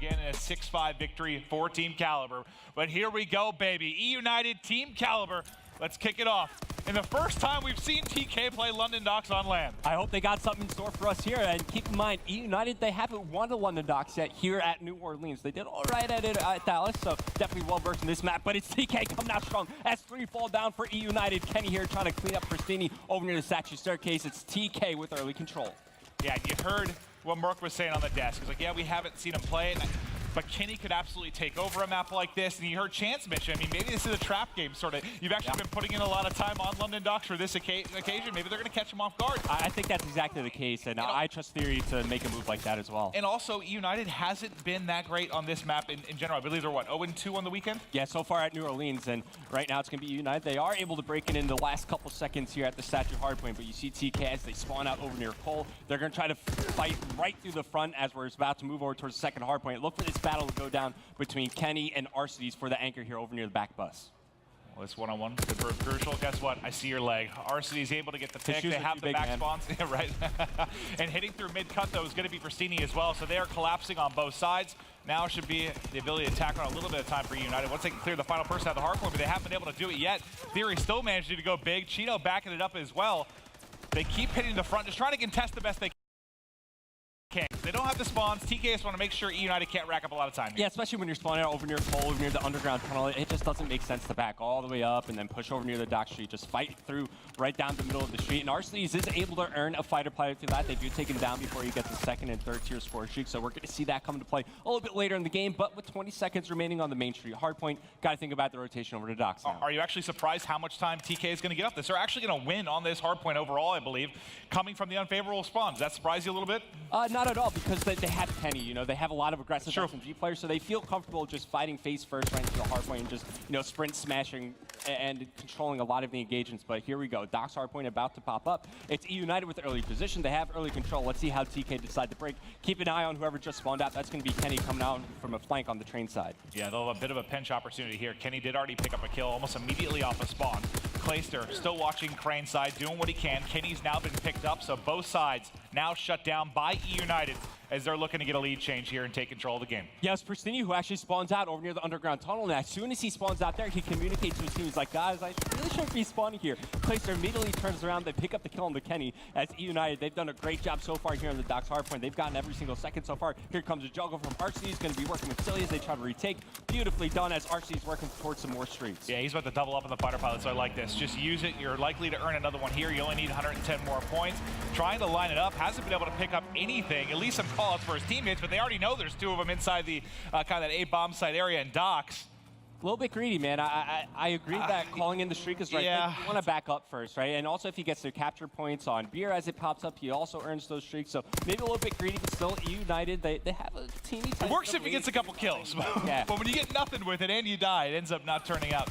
again in a 6-5 victory for Team Kaliber. But here we go, baby. EUnited, Team Kaliber. Let's kick it off. And the first time we've seen TK play London Docks on land. I hope they got something in store for us here. And keep in mind, EUnited, they haven't won the London Docks yet here at New Orleans. They did all right at it at Dallas, so definitely well-versed in this map. But it's TK coming out strong as 3 fall down for EUnited. Kenny here trying to clean up Pristini over near the statue staircase. It's TK with early control. Yeah, you heard what Merc was saying on the desk. He's like, yeah, we haven't seen him play it. But Kenny could absolutely take over a map like this. And you heard Chance mention, I mean, maybe this is a trap game, sort of. You've actually been putting in a lot of time on London Docks for this occasion. Maybe they're going to catch him off guard. I think that's exactly the case, and I trust Theory to make a move like that as well. And also, EUnited hasn't been that great on this map in general. I believe they're, what, 0-2 on the weekend? Yeah, so far at New Orleans, and right now it's going to be EUnited. They are able to break it in the last couple seconds here at the statue hardpoint, but you see TK as they spawn out over near Cole. They're going to try to fight right through the front as we're about to move over towards the second hardpoint. Look for this battle to go down between Kenny and Arcides for the anchor here over near the back bus. Well, this one-on-one could prove crucial. Guess what? I see your leg. Arcides able to get the pick. They have the back spawns. Yeah, right. And hitting through mid-cut, though, is going to be Pristini as well. So they are collapsing on both sides. Now should be the ability to attack on a little bit of time for EUnited. Once they can clear the final person out of the hardcore, but they haven't been able to do it yet. Theory still managing to go big. Chino backing it up as well. They keep hitting the front, just trying to contest the best they can. They don't have the spawns. TK just want to make sure EUnited can't rack up a lot of time here. Yeah, especially when you're spawning out over near Cole, over near the underground tunnel. It just doesn't make sense to back all the way up and then push over near the dock street. Just fight through right down the middle of the street. And Arcides is able to earn a fighter pilot through that. They do take him down before he gets a second and third tier score streak. So we're going to see that come into play a little bit later in the game. But with 20 seconds remaining on the main street hardpoint, got to think about the rotation over to docks now. Are you actually surprised how much time TK is going to get up this? They're actually going to win on this hardpoint overall, I believe, coming from the unfavorable spawns. Does that surprise you a little bit? Not at all, because they have Kenny, you know, they have a lot of aggressive SMG players, so they feel comfortable just fighting face first right into the hardpoint and just, you know, sprint smashing and controlling a lot of the engagements. But here we go, Doc's hardpoint about to pop up. It's EUnited with early position. They have early control. Let's see how TK decide to break. Keep an eye on whoever just spawned out. That's going to be Kenny coming out from a flank on the train side. Yeah, they'll have a bit of a pinch opportunity here. Kenny did already pick up a kill almost immediately off a spawn. Clayster still watching crane side, doing what he can. Kenny's now been picked up, so both sides now shut down by EUnited as they're looking to get a lead change here and take control of the game. Yeah, it's Pristini who actually spawns out over near the underground tunnel, and as soon as he spawns out there, he communicates to his team. He's like, guys, I really shouldn't be spawning here. Clayster immediately turns around. They pick up the kill on the Kenny. As EUnited, they've done a great job so far here on the Docks hardpoint. They've gotten every single second so far. Here comes a juggle from Arcides. Going to be working with Silly as they try to retake. Beautifully done as Arcides working towards some more streets. Yeah, he's about to double up on the fighter pilot, so I like this. Just use it. You're likely to earn another one here. You only need 110 more points. Trying to line it up. Hasn't been able to pick up anything, at least some call-outs for his teammates, but they already know there's 2 of them inside the kind of that A-bomb site area in Docks. A little bit greedy, man. I agree that calling in the streak is right. Yeah. You want to back up first, right? And also if he gets their capture points on beer as it pops up, he also earns those streaks. So maybe a little bit greedy, but still EUnited, they have a teeny. It works if he gets a couple kills. Yeah. But when you get nothing with it and you die, it ends up not turning out.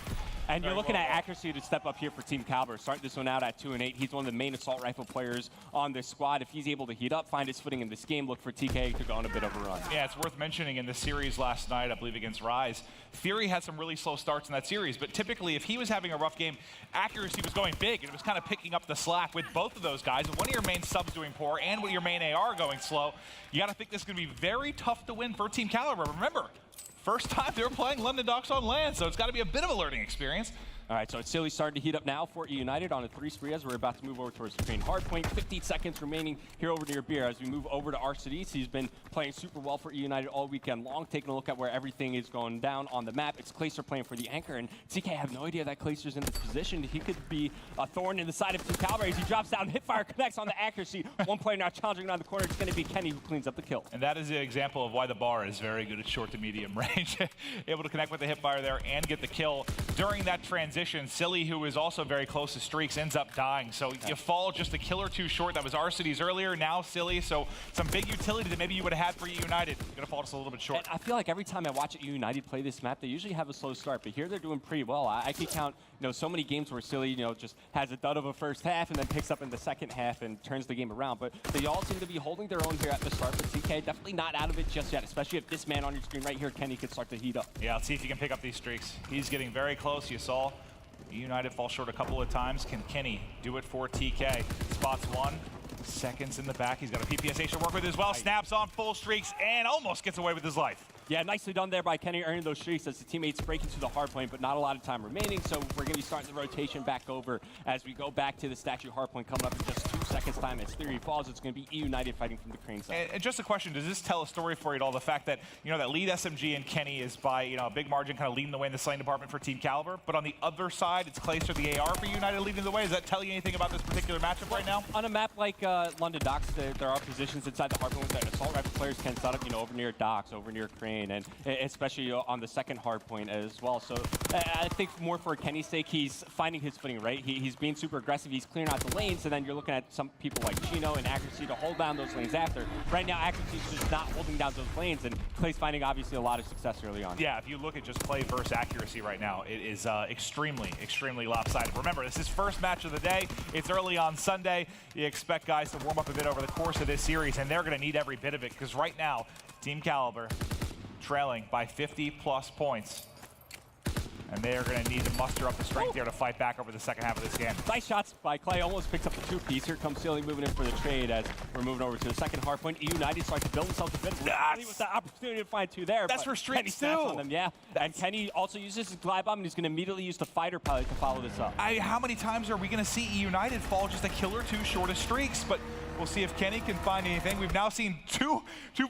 And you're looking at accuracy to step up here for Team Kaliber. Start this one out at 2-8. He's one of the main assault rifle players on this squad. If he's able to heat up, find his footing in this game, look for TK to go on a bit of a run. Yeah, it's worth mentioning in the series last night, I believe against Rise, Theory had some really slow starts in that series, but typically if he was having a rough game, accuracy was going big, and it was kind of picking up the slack with both of those guys. With one of your main subs doing poor and with your main AR going slow, you got to think this is going to be very tough to win for Team Kaliber. Remember, first time they were playing London Docks on land, so it's got to be a bit of a learning experience. All right, so it's Silly starting to heat up now for EUnited on a 3 spree as we're about to move over towards the train hardpoint. 15 seconds remaining here over near Beer as we move over to Arcides. He's been playing super well for EUnited all weekend long, taking a look at where everything is going down on the map. It's Clayster playing for the anchor, and TK have no idea that Clayster's in this position. He could be a thorn in the side of Team Kaliber as he drops down. Hipfire connects on the accuracy. One player now challenging around the corner. It's going to be Kenny who cleans up the kill. And that is the example of why the bar is very good at short to medium range. Able to connect with the hipfire there and get the kill. During that transition, Silly, who is also very close to streaks, ends up dying. So you fall just a kill or 2 short. That was Arcides earlier, now Silly. So some big utility that maybe you would have had for EUnited. Gonna fall just a little bit short. And I feel like every time I watch EUnited play this map, they usually have a slow start, but here they're doing pretty well. I could count, you know, so many games where Silly, you know, just has a dud of a first half and then picks up in the second half and turns the game around. But they all seem to be holding their own here at the start, but TK definitely not out of it just yet, especially if this man on your screen right here, Kenny, could start to heat up. Yeah, let's see if he can pick up these streaks. He's getting very close, you saw. EUnited fall short a couple of times. Can Kenny do it for TK? Spots 1, seconds in the back. He's got a PPSH to work with as well. Snaps on full streaks and almost gets away with his life. Yeah, nicely done there by Kenny, earning those streaks as the teammates break into the hard point, but not a lot of time remaining. So we're going to be starting the rotation back over as we go back to the statue hard point coming up in just 2 seconds time. As Theory falls, it's going to be EUnited fighting from the crane side. And just a question, does this tell a story for you at all? The fact that, that lead SMG and Kenny is by, a big margin kind of leading the way in the slaying department for Team Kaliber, but on the other side, it's Clayster the AR for EUnited leading the way. Does that tell you anything about this particular matchup right now? On a map like London Docks, there are positions inside the hard point that assault rifle players can set up, over near Docks, over near crane, and especially on the second hard point as well. So I think more for Kenny's sake, he's finding his footing, right? He's being super aggressive. He's clearing out the lanes, and then you're looking at some people like Chino and Accuracy to hold down those lanes after. Right now, Accuracy is just not holding down those lanes, and Clay's finding obviously a lot of success early on. Yeah, if you look at just Clay versus Accuracy right now, it is extremely, extremely lopsided. Remember, this is first match of the day. It's early on Sunday. You expect guys to warm up a bit over the course of this series, and they're going to need every bit of it, because right now, Team Kaliber trailing by 50+ points. And they are going to need to muster up the strength here to fight back over the second half of this game. Nice shots by Clay. Almost picks up the 2-piece. Here comes Silly moving in for the trade as we're moving over to the second hard point. EUnited starts to build himself a bit. Really with the opportunity to find 2 there. That's for streaks too. On them, yeah. And Kenny also uses his glide bomb, and he's going to immediately use the fighter pilot to follow this up. How many times are we going to see EUnited fall just a kill or 2 short of streaks? But we'll see if Kenny can find anything. We've now seen two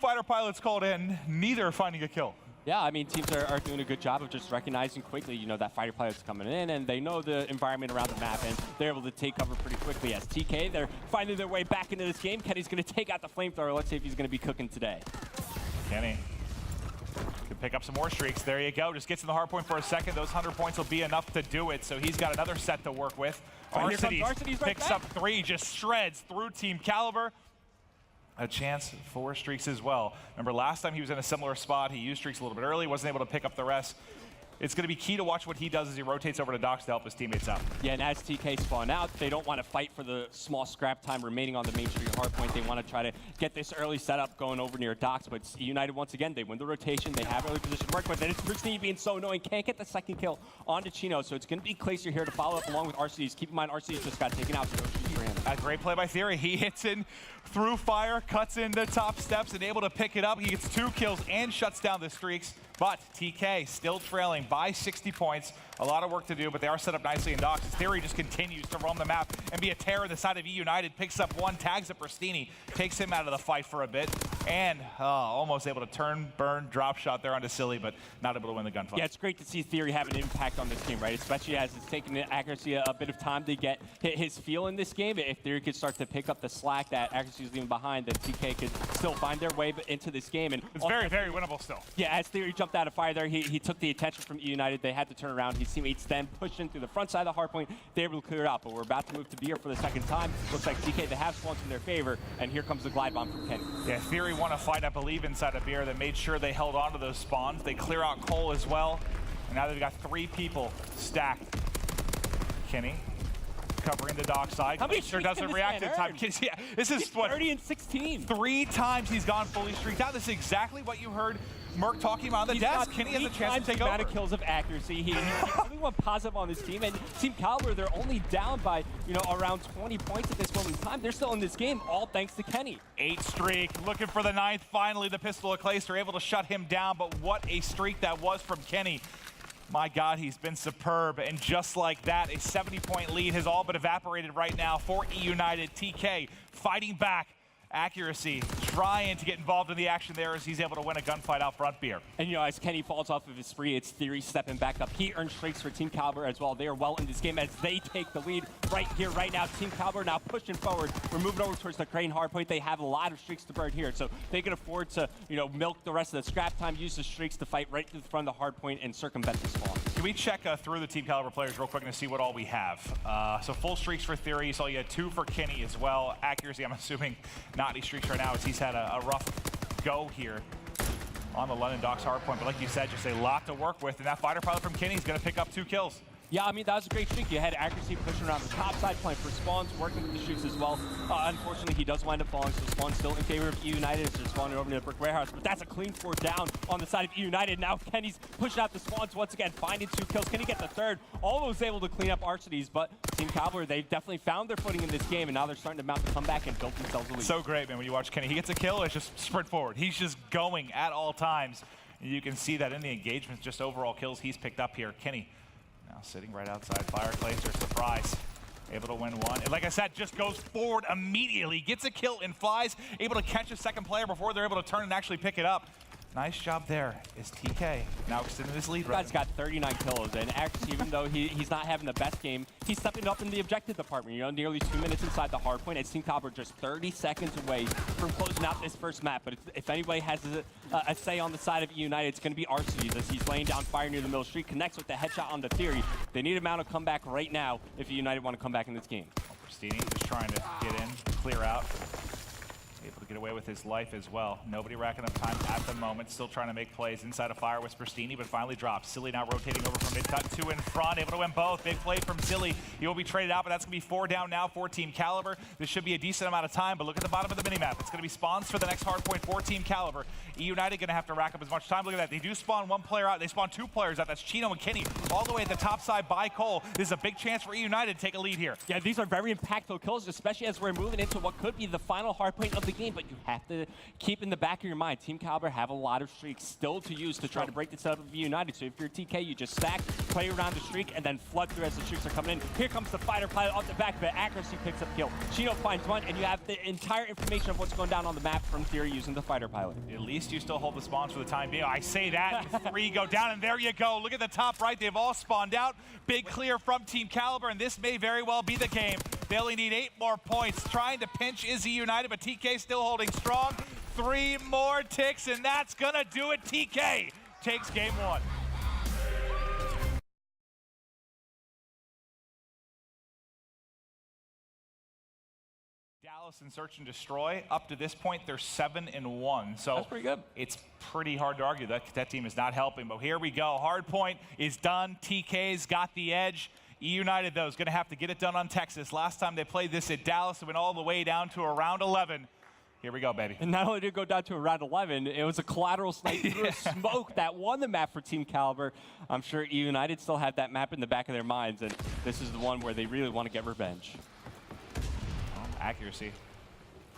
fighter pilots called in, neither finding a kill. Yeah, I mean, teams are doing a good job of just recognizing quickly, that fighter pilot's coming in, and they know the environment around the map, and they're able to take cover pretty quickly. As TK, they're finding their way back into this game. Kenny's going to take out the flamethrower. Let's see if he's going to be cooking today. Kenny can pick up some more streaks. There you go. Just gets in the hard point for a second. Those 100 points will be enough to do it, so he's got another set to work with. Arcitys picks up 3, just shreds through Team Kaliber. A chance for streaks as well. Remember, last time he was in a similar spot, he used streaks a little bit early, wasn't able to pick up the rest. It's going to be key to watch what he does as he rotates over to Docks to help his teammates out. Yeah, and as TK spawn out, they don't want to fight for the small scrap time remaining on the main street hard point. They want to try to get this early setup going over near Docks, but EUnited once again, they win the rotation, they have early position to work with, and it's Pristine being so annoying, can't get the second kill onto Chino, so it's going to be Clayster here to follow up along with RCDs. Keep in mind, RCDs just got taken out, so no shoot for him. A great play by Theory. He hits in through fire, cuts into top steps, and able to pick it up. He gets 2 kills and shuts down the streaks. But TK still trailing by 60 points. A lot of work to do, but they are set up nicely in Docks. Theory just continues to roam the map and be a terror on the side of EUnited. Picks up 1, tags up Pristini, takes him out of the fight for a bit, and almost able to turn, burn, drop shot there onto Silly, but not able to win the gunfight. Yeah, it's great to see Theory have an impact on this game, right? Especially as it's taken Accuracy a bit of time to get his feel in this game. If Theory could start to pick up the slack that Accuracy is leaving behind, then TK could still find their way into this game. And it's very, very winnable still. Yeah, as Theory jumped out of fire there, he took the attention from EUnited. They had to turn around. His teammates then pushed in through the front side of the hard point. They were able to clear it out, but we're about to move to Beer for the second time. Looks like TK, they have spawns in their favor, and here comes the glide bomb from Kenny. Yeah, Theory won a fight, I believe, inside of Beer that made sure they held on to those spawns. They clear out Cole as well, and now they've got 3 people stacked. Kenny covering the dock side. Sure doesn't react in time. Yeah, this is what 30 and 16. 3 times he's gone fully streaked out. This is exactly what you heard Merc talking about on the desk. Kenny has a chance to take over. Amount of kills of Accuracy. He's the only one positive on this team, and Team Kaliber, they're only down by around 20 points at this moment in time. They're still in this game, all thanks to Kenny. 8 streak, looking for the 9th. Finally, the pistol of Clayster able to shut him down, but what a streak that was from Kenny. My God, he's been superb, and just like that, a 70-point lead has all but evaporated right now for EUnited. TK fighting back. Accuracy trying to get involved in the action there as he's able to win a gunfight out front. Beer. And as Kenny falls off of his spree, it's Theory stepping back up. He earns streaks for Team Kaliber as well. They are well in this game as they take the lead right here, right now. Team Kaliber now pushing forward. We're moving over towards the crane hardpoint. They have a lot of streaks to burn here, so they can afford to, milk the rest of the scrap time, use the streaks to fight right to the front of the hardpoint and circumvent the spawn. Can we check through the Team Kaliber players real quick and see what all we have? So full streaks for Theory. You saw you had 2 for Kenny as well. Accuracy, I'm assuming, not any streaks right now as he's had a rough go here on the London Docks hardpoint. But like you said, just a lot to work with. And that fighter pilot from Kenny is going to pick up 2 kills. Yeah, I mean, that was a great streak. You had Accuracy pushing around the top side, playing for spawns, working with the streaks as well. Unfortunately, he does wind up falling, so spawn's still in favor of EUnited as they're spawning over near the brick warehouse. But that's a clean 4 down on the side of EUnited. Now Kenny's pushing out the spawns once again, finding 2 kills. Can he get the 3rd? Almost able to clean up Arcitys, but Team Kaliber, they've definitely found their footing in this game, and now they're starting to mount the comeback and build themselves a lead. So great, man, when you watch Kenny. He gets a kill, it's just sprint forward. He's just going at all times. You can see that in the engagements, just overall kills he's picked up here. Kenny now sitting right outside Fire. Clayster, surprise. Able to win one. And like I said, just goes forward immediately, gets a kill and flies, able to catch a second player before they're able to turn and actually pick it up. Nice job there. Is TK now extending his lead? Guy's got 39 kills, and actually, even though he's not having the best game, he's stepping up in the objective department. You know, nearly 2 minutes inside the hard point, and Team Kaliber just 30 seconds away from closing out this first map. But if anybody has a say on the side of EUnited, it's going to be RCDs as he's laying down fire near the middle street, connects with the headshot on the theory. They need a mount to come back right now if EUnited want to come back in this game. Pristini just trying to get in, clear out. Able to get away with his life as well. Nobody racking up time at the moment. Still trying to make plays inside of Fire with Pristini, but finally drops. Silly now rotating over from mid-cut, 2 in front. Able to win both. Big play from Silly. He will be traded out, but that's going to be 4 down now for Team Kaliber. This should be a decent amount of time, but look at the bottom of the minimap. It's going to be spawns for the next hard point for Team Kaliber. EUnited going to have to rack up as much time. Look at that. They do spawn 1 player out. They spawn 2 players out. That's Chino and Kenny all the way at the top side by Cole. This is a big chance for EUnited to take a lead here. Yeah, these are very impactful kills, especially as we're moving into what could be the final hard point of the game, but you have to keep in the back of your mind, Team Kaliber have a lot of streaks still to use to try to break this up of EUnited. So if you're TK, you just stack, play around the streak, and then flood through as the streaks are coming in. Here comes the fighter pilot off the back, but accuracy picks up kill. Chino finds one, and you have the entire information of what's going down on the map from Theory using the fighter pilot. At least you still hold the spawns for the time being. I say that, 3 go down, and there you go. Look at the top right. They've all spawned out. Big clear from Team Kaliber, and this may very well be the game. They only need 8 more points. Trying to pinch is EUnited, but TK still holding strong. 3 more ticks, and that's gonna do it. TK takes game 1. Dallas in Search and Destroy, up to this point, they're 7-1. So that's pretty good. It's pretty hard to argue that team is not helping, but here we go. Hard point is done. TK's got the edge. EUnited, though, is gonna have to get it done on Texas. Last time they played this at Dallas, it went all the way down to around 11. Here we go, baby. And not only did it go down to around 11, it was a collateral snipe through a smoke that won the map for Team Kaliber. I'm sure EUnited still have that map in the back of their minds, and this is the one where they really want to get revenge. Accuracy.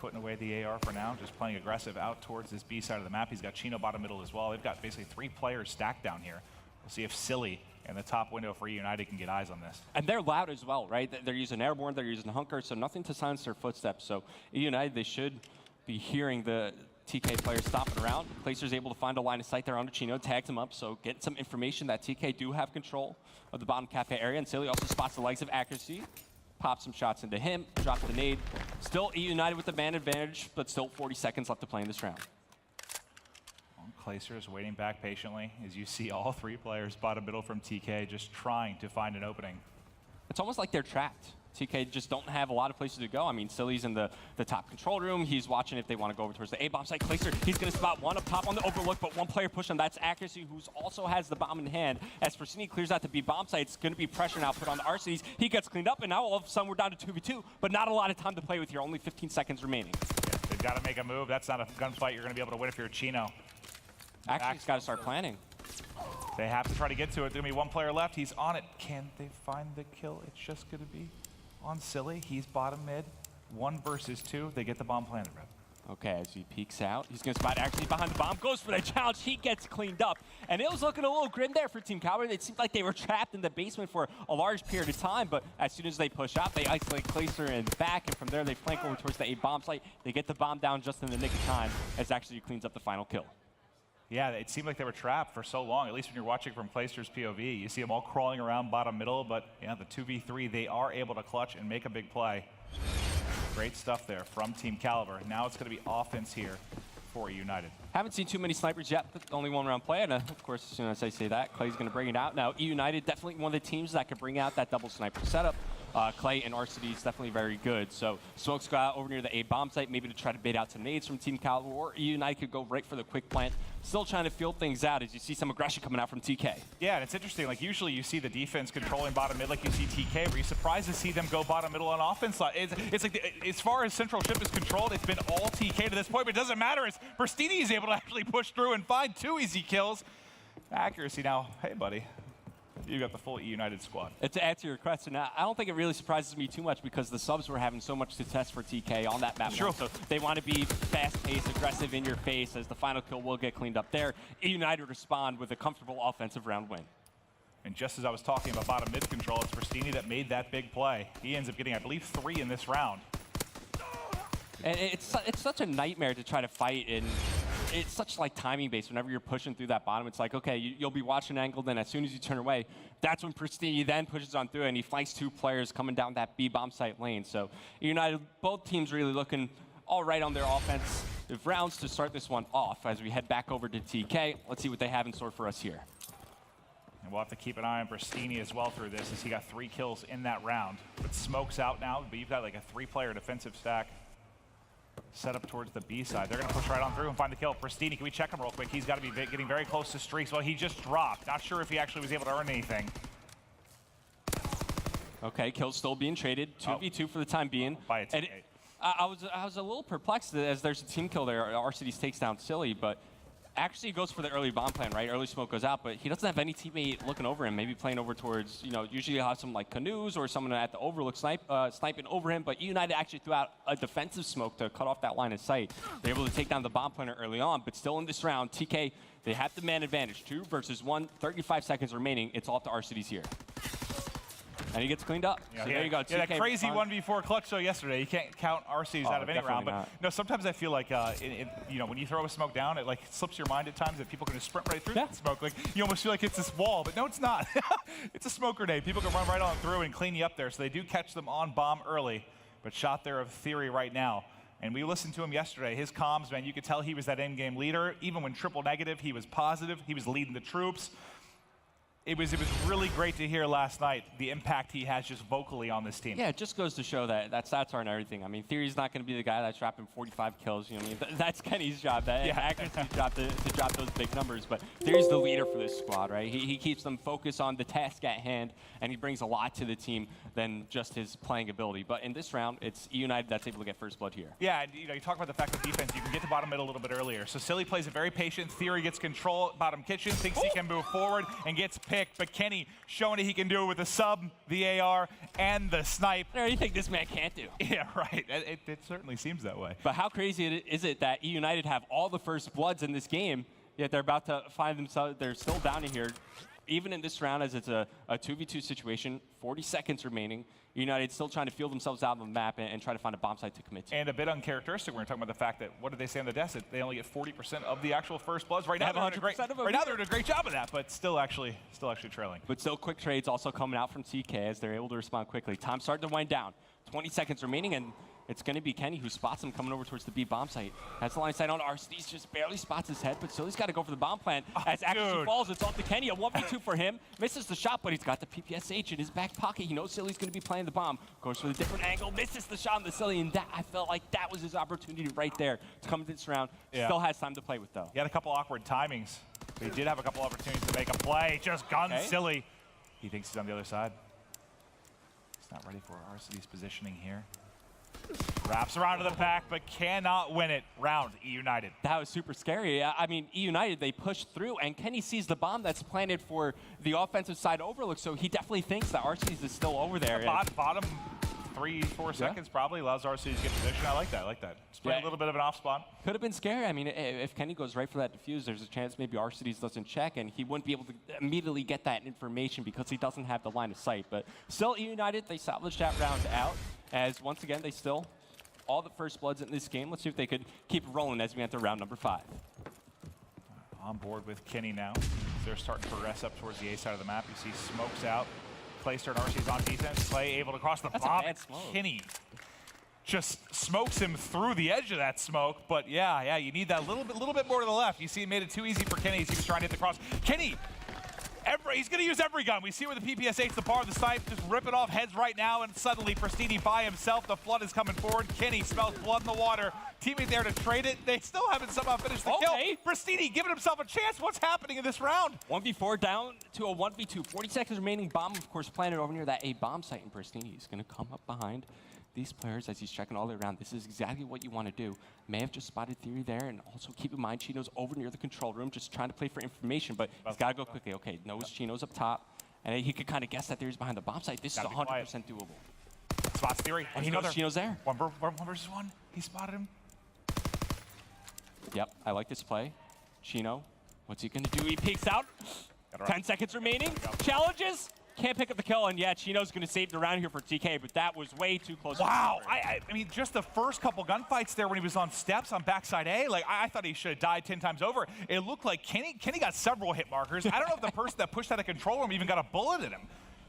Putting away the AR for now, just playing aggressive out towards this B side of the map. He's got Chino bottom middle as well. They've got basically 3 players stacked down here. We'll see if Silly and the top window for EUnited can get eyes on this. And they're loud as well, right? They're using Airborne, they're using Hunker, so nothing to silence their footsteps. So EUnited, they should be hearing the TK players stomping around. Placer's able to find a line of sight there on Chino, tags him up, so get some information that TK do have control of the bottom cafe area. And Silly also spots the legs of Accuracy, pops some shots into him, drops the nade. Still EUnited with the man advantage, but still 40 seconds left to play in this round. Placer is waiting back patiently as you see all 3 players bottom middle from TK just trying to find an opening. It's almost like they're trapped. TK just don't have a lot of places to go. I mean, Silly's in the top control room. He's watching if they want to go over towards the A-bomb site. Placer, he's going to spot one up top on the overlook, but 1 player push him. That's Accuracy, who also has the bomb in hand. As Pristini clears out the B bomb site, it's going to be pressure now put on the RCDs. He gets cleaned up, and now all of a sudden we're down to 2v2, but not a lot of time to play with here. Only 15 seconds remaining. Yeah, they've got to make a move. That's not a gunfight you're going to be able to win if you're Chino. Accuracy's got to start planning. They have to try to get to it. There's going to be 1 player left. He's on it. Can they find the kill? It's just going to be on Silly. He's bottom mid. 1 versus 2. They get the bomb planted, Reb. Okay, as he peeks out, he's going to spot Accuracy behind the bomb, goes for the challenge, he gets cleaned up. And it was looking a little grim there for Team Kaliber. It seemed like they were trapped in the basement for a large period of time, but as soon as they push out, they isolate Placer in the back, and from there they flank over towards the A-bomb site. They get the bomb down just in the nick of time as Accuracy cleans up the final kill. Yeah, it seemed like they were trapped for so long, at least when you're watching from Placer's POV. You see them all crawling around bottom middle, but yeah, the 2v3, they are able to clutch and make a big play. Great stuff there from Team Kaliber. Now it's going to be offense here for EUnited. Haven't seen too many snipers yet, but only 1 round play, and of course, as soon as I say that, Clay's going to bring it out. Now, EUnited, definitely one of the teams that could bring out that double sniper setup. Clay and RCD is definitely very good. So Smokes go out over near the A-bomb site, maybe to try to bait out some nades from Team Kaliber, or EUnited could go right for the quick plant. Still trying to feel things out as you see some aggression coming out from TK. Yeah, and it's interesting. Like, usually you see the defense controlling bottom mid like you see TK, but you're surprised to see them go bottom middle on offense. It's like, as far as central ship is controlled, it's been all TK to this point, but it doesn't matter as Pristini is able to actually push through and find 2 easy kills. Accuracy now. Hey, buddy. You got the full EUnited squad. To answer your question, I don't think it really surprises me too much because the subs were having so much success for TK on that map. Sure. So they want to be fast-paced, aggressive in your face as the final kill will get cleaned up there. EUnited respond with a comfortable offensive round win. And just as I was talking about bottom mid control, it's Bristini that made that big play. He ends up getting, I believe, 3 in this round. And it's such a nightmare to try to fight, and it's such like timing based. Whenever you're pushing through that bottom, it's like, okay, you'll be watching angle, then as soon as you turn away, that's when Pristini then pushes on through, and he flanks 2 players coming down that B bomb site lane. So EUnited, both teams really looking all right on their offensive rounds to start this one off. As we head back over to TK, let's see what they have in store for us here. And we'll have to keep an eye on Bristini as well through this, as he got 3 kills in that round. But Smoke's out now, but you've got like a 3-player defensive stack set up towards the B side. They're going to push right on through and find the kill. Pristini, can we check him real quick? He's got to be getting very close to streaks. Well, he just dropped. Not sure if he actually was able to earn anything. Okay, kills still being traded. 2v2 for the time being. By a teammate. I was a little perplexed as there's a team kill there. RCDs takes down Silly, but actually he goes for the early bomb plan, right? Early smoke goes out, but he doesn't have any teammate looking over him. Maybe playing over towards, usually he'll have some like canoes or someone at the overlook sniping over him, but EUnited actually threw out a defensive smoke to cut off that line of sight. They're able to take down the bomb planner early on, but still in this round, TK, they have the man advantage. 2 versus 1, 35 seconds remaining. It's all up to RCDs here. And he gets cleaned up. Yeah, so there you go. Yeah, that crazy 1v4 clutch show yesterday. You can't count RCs out of any round. But no, sometimes I feel like when you throw a smoke down, it like slips your mind at times that people can just sprint right through that smoke. Like you almost feel like it's this wall, but no, it's not. It's a smoke grenade. People can run right on through and clean you up there. So they do catch them on bomb early, but shot there of theory right now. And we listened to him yesterday. His comms, man, you could tell he was that in-game leader. Even when triple negative, he was positive. He was leading the troops. It was really great to hear last night the impact he has just vocally on this team. Yeah, it just goes to show that stats aren't everything. I mean, Theory's not going to be the guy that's dropping 45 kills. You know what I mean? That's Kenny's job. Accuracy's job to drop those big numbers. But Theory's the leader for this squad, right? He keeps them focused on the task at hand, and he brings a lot to the team than just his playing ability. But in this round, it's EUnited that's able to get first blood here. Yeah, and you talk about the fact that defense, you can get to bottom mid a little bit earlier. So Silly plays it very patient. Theory gets control. Bottom kitchen thinks he can move forward and gets picked. But Kenny showing that he can do it with the sub, the AR, and the snipe. What do you think this man can't do? Yeah, right. It certainly seems that way. But how crazy is it that EUnited have all the first bloods in this game, yet they're about to find themselves, they're still down in here. Even in this round, as it's a 2v2 situation, 40 seconds remaining, EUnited still trying to feel themselves out on the map and try to find a bomb site to commit to. And a bit uncharacteristic, we're talking about the fact that, what did they say on the desk? That they only get 40% of the actual first bloods. Right now, they're doing a great job of that, but still actually trailing. But still quick trades also coming out from TK as they're able to respond quickly. Time starting to wind down. 20 seconds remaining, and it's going to be Kenny who spots him coming over towards the B bomb site. Has the line of sight on RCDs, just barely spots his head, but still he's got to go for the bomb plant. As actually falls, it's off to Kenny. A 1v2 for him. Misses the shot, but he's got the PPSH in his back pocket. He knows Silly's going to be playing the bomb. Goes for the different angle, misses the shot on the Silly, and that, I felt like that was his opportunity right there to come into this round. Yeah. Still has time to play with, though. He had a couple awkward timings, but he did have a couple opportunities to make a play. Just guns Silly. He thinks he's on the other side. He's not ready for RCD's positioning here. Wraps around to the back, but cannot win it. Round, EUnited. That was super scary. I mean, EUnited, they pushed through, and Kenny sees the bomb that's planted for the offensive side overlook, so he definitely thinks that RCDs is still over there. Bottom 3-4 seconds probably allows RCDs to get position. I like that. Just play a little bit of an off spawn. Could have been scary. I mean, if Kenny goes right for that defuse, there's a chance maybe RCDs doesn't check, and he wouldn't be able to immediately get that information because he doesn't have the line of sight. But still, EUnited, they salvaged that round out, as once again, they still all the first bloods in this game. Let's see if they could keep rolling as we enter round number 5. On board with Kenny now. They're starting to progress up towards the A side of the map. You see smokes out. Clay start RC's on defense. Clay able to cross the bomb. Kenny just smokes him through the edge of that smoke. But yeah, you need that little bit more to the left. You see it made it too easy for Kenny as he was trying to hit the cross. Kenny, he's going to use every gun. We see where the PPSH, the bar, the snipe, just ripping off heads right now, and suddenly Pristini by himself. The flood is coming forward. Kenny smells blood in the water. Teammate there to trade it. They still haven't somehow finished the kill. Pristini giving himself a chance. What's happening in this round? 1v4 down to a 1v2. 40 seconds remaining. Bomb, of course, planted over near that A bomb site, and Pristini is going to come up behind these players as he's checking all the way around. This is exactly what you want to do. May have just spotted Theory there, and also keep in mind Chino's over near the control room, just trying to play for information, but he's got to go quickly. Okay, knows Chino's up top, And he could kind of guess that Theory's behind the bomb site. This is 100% doable. Spots Theory. And Chino's there. One versus one. He spotted him. Yep, I like this play. Chino, what's he going to do? He peeks out. 10 seconds remaining. Challenges. Can't pick up the kill, and yeah, Chino's going to save the round here for TK, but that was way too close. Wow, I mean, just the first couple gunfights there when he was on steps on backside A, like, I thought he should have died 10 times over. It looked like Kenny got several hit markers. I don't know if the person that pushed out of control room even got a bullet in him.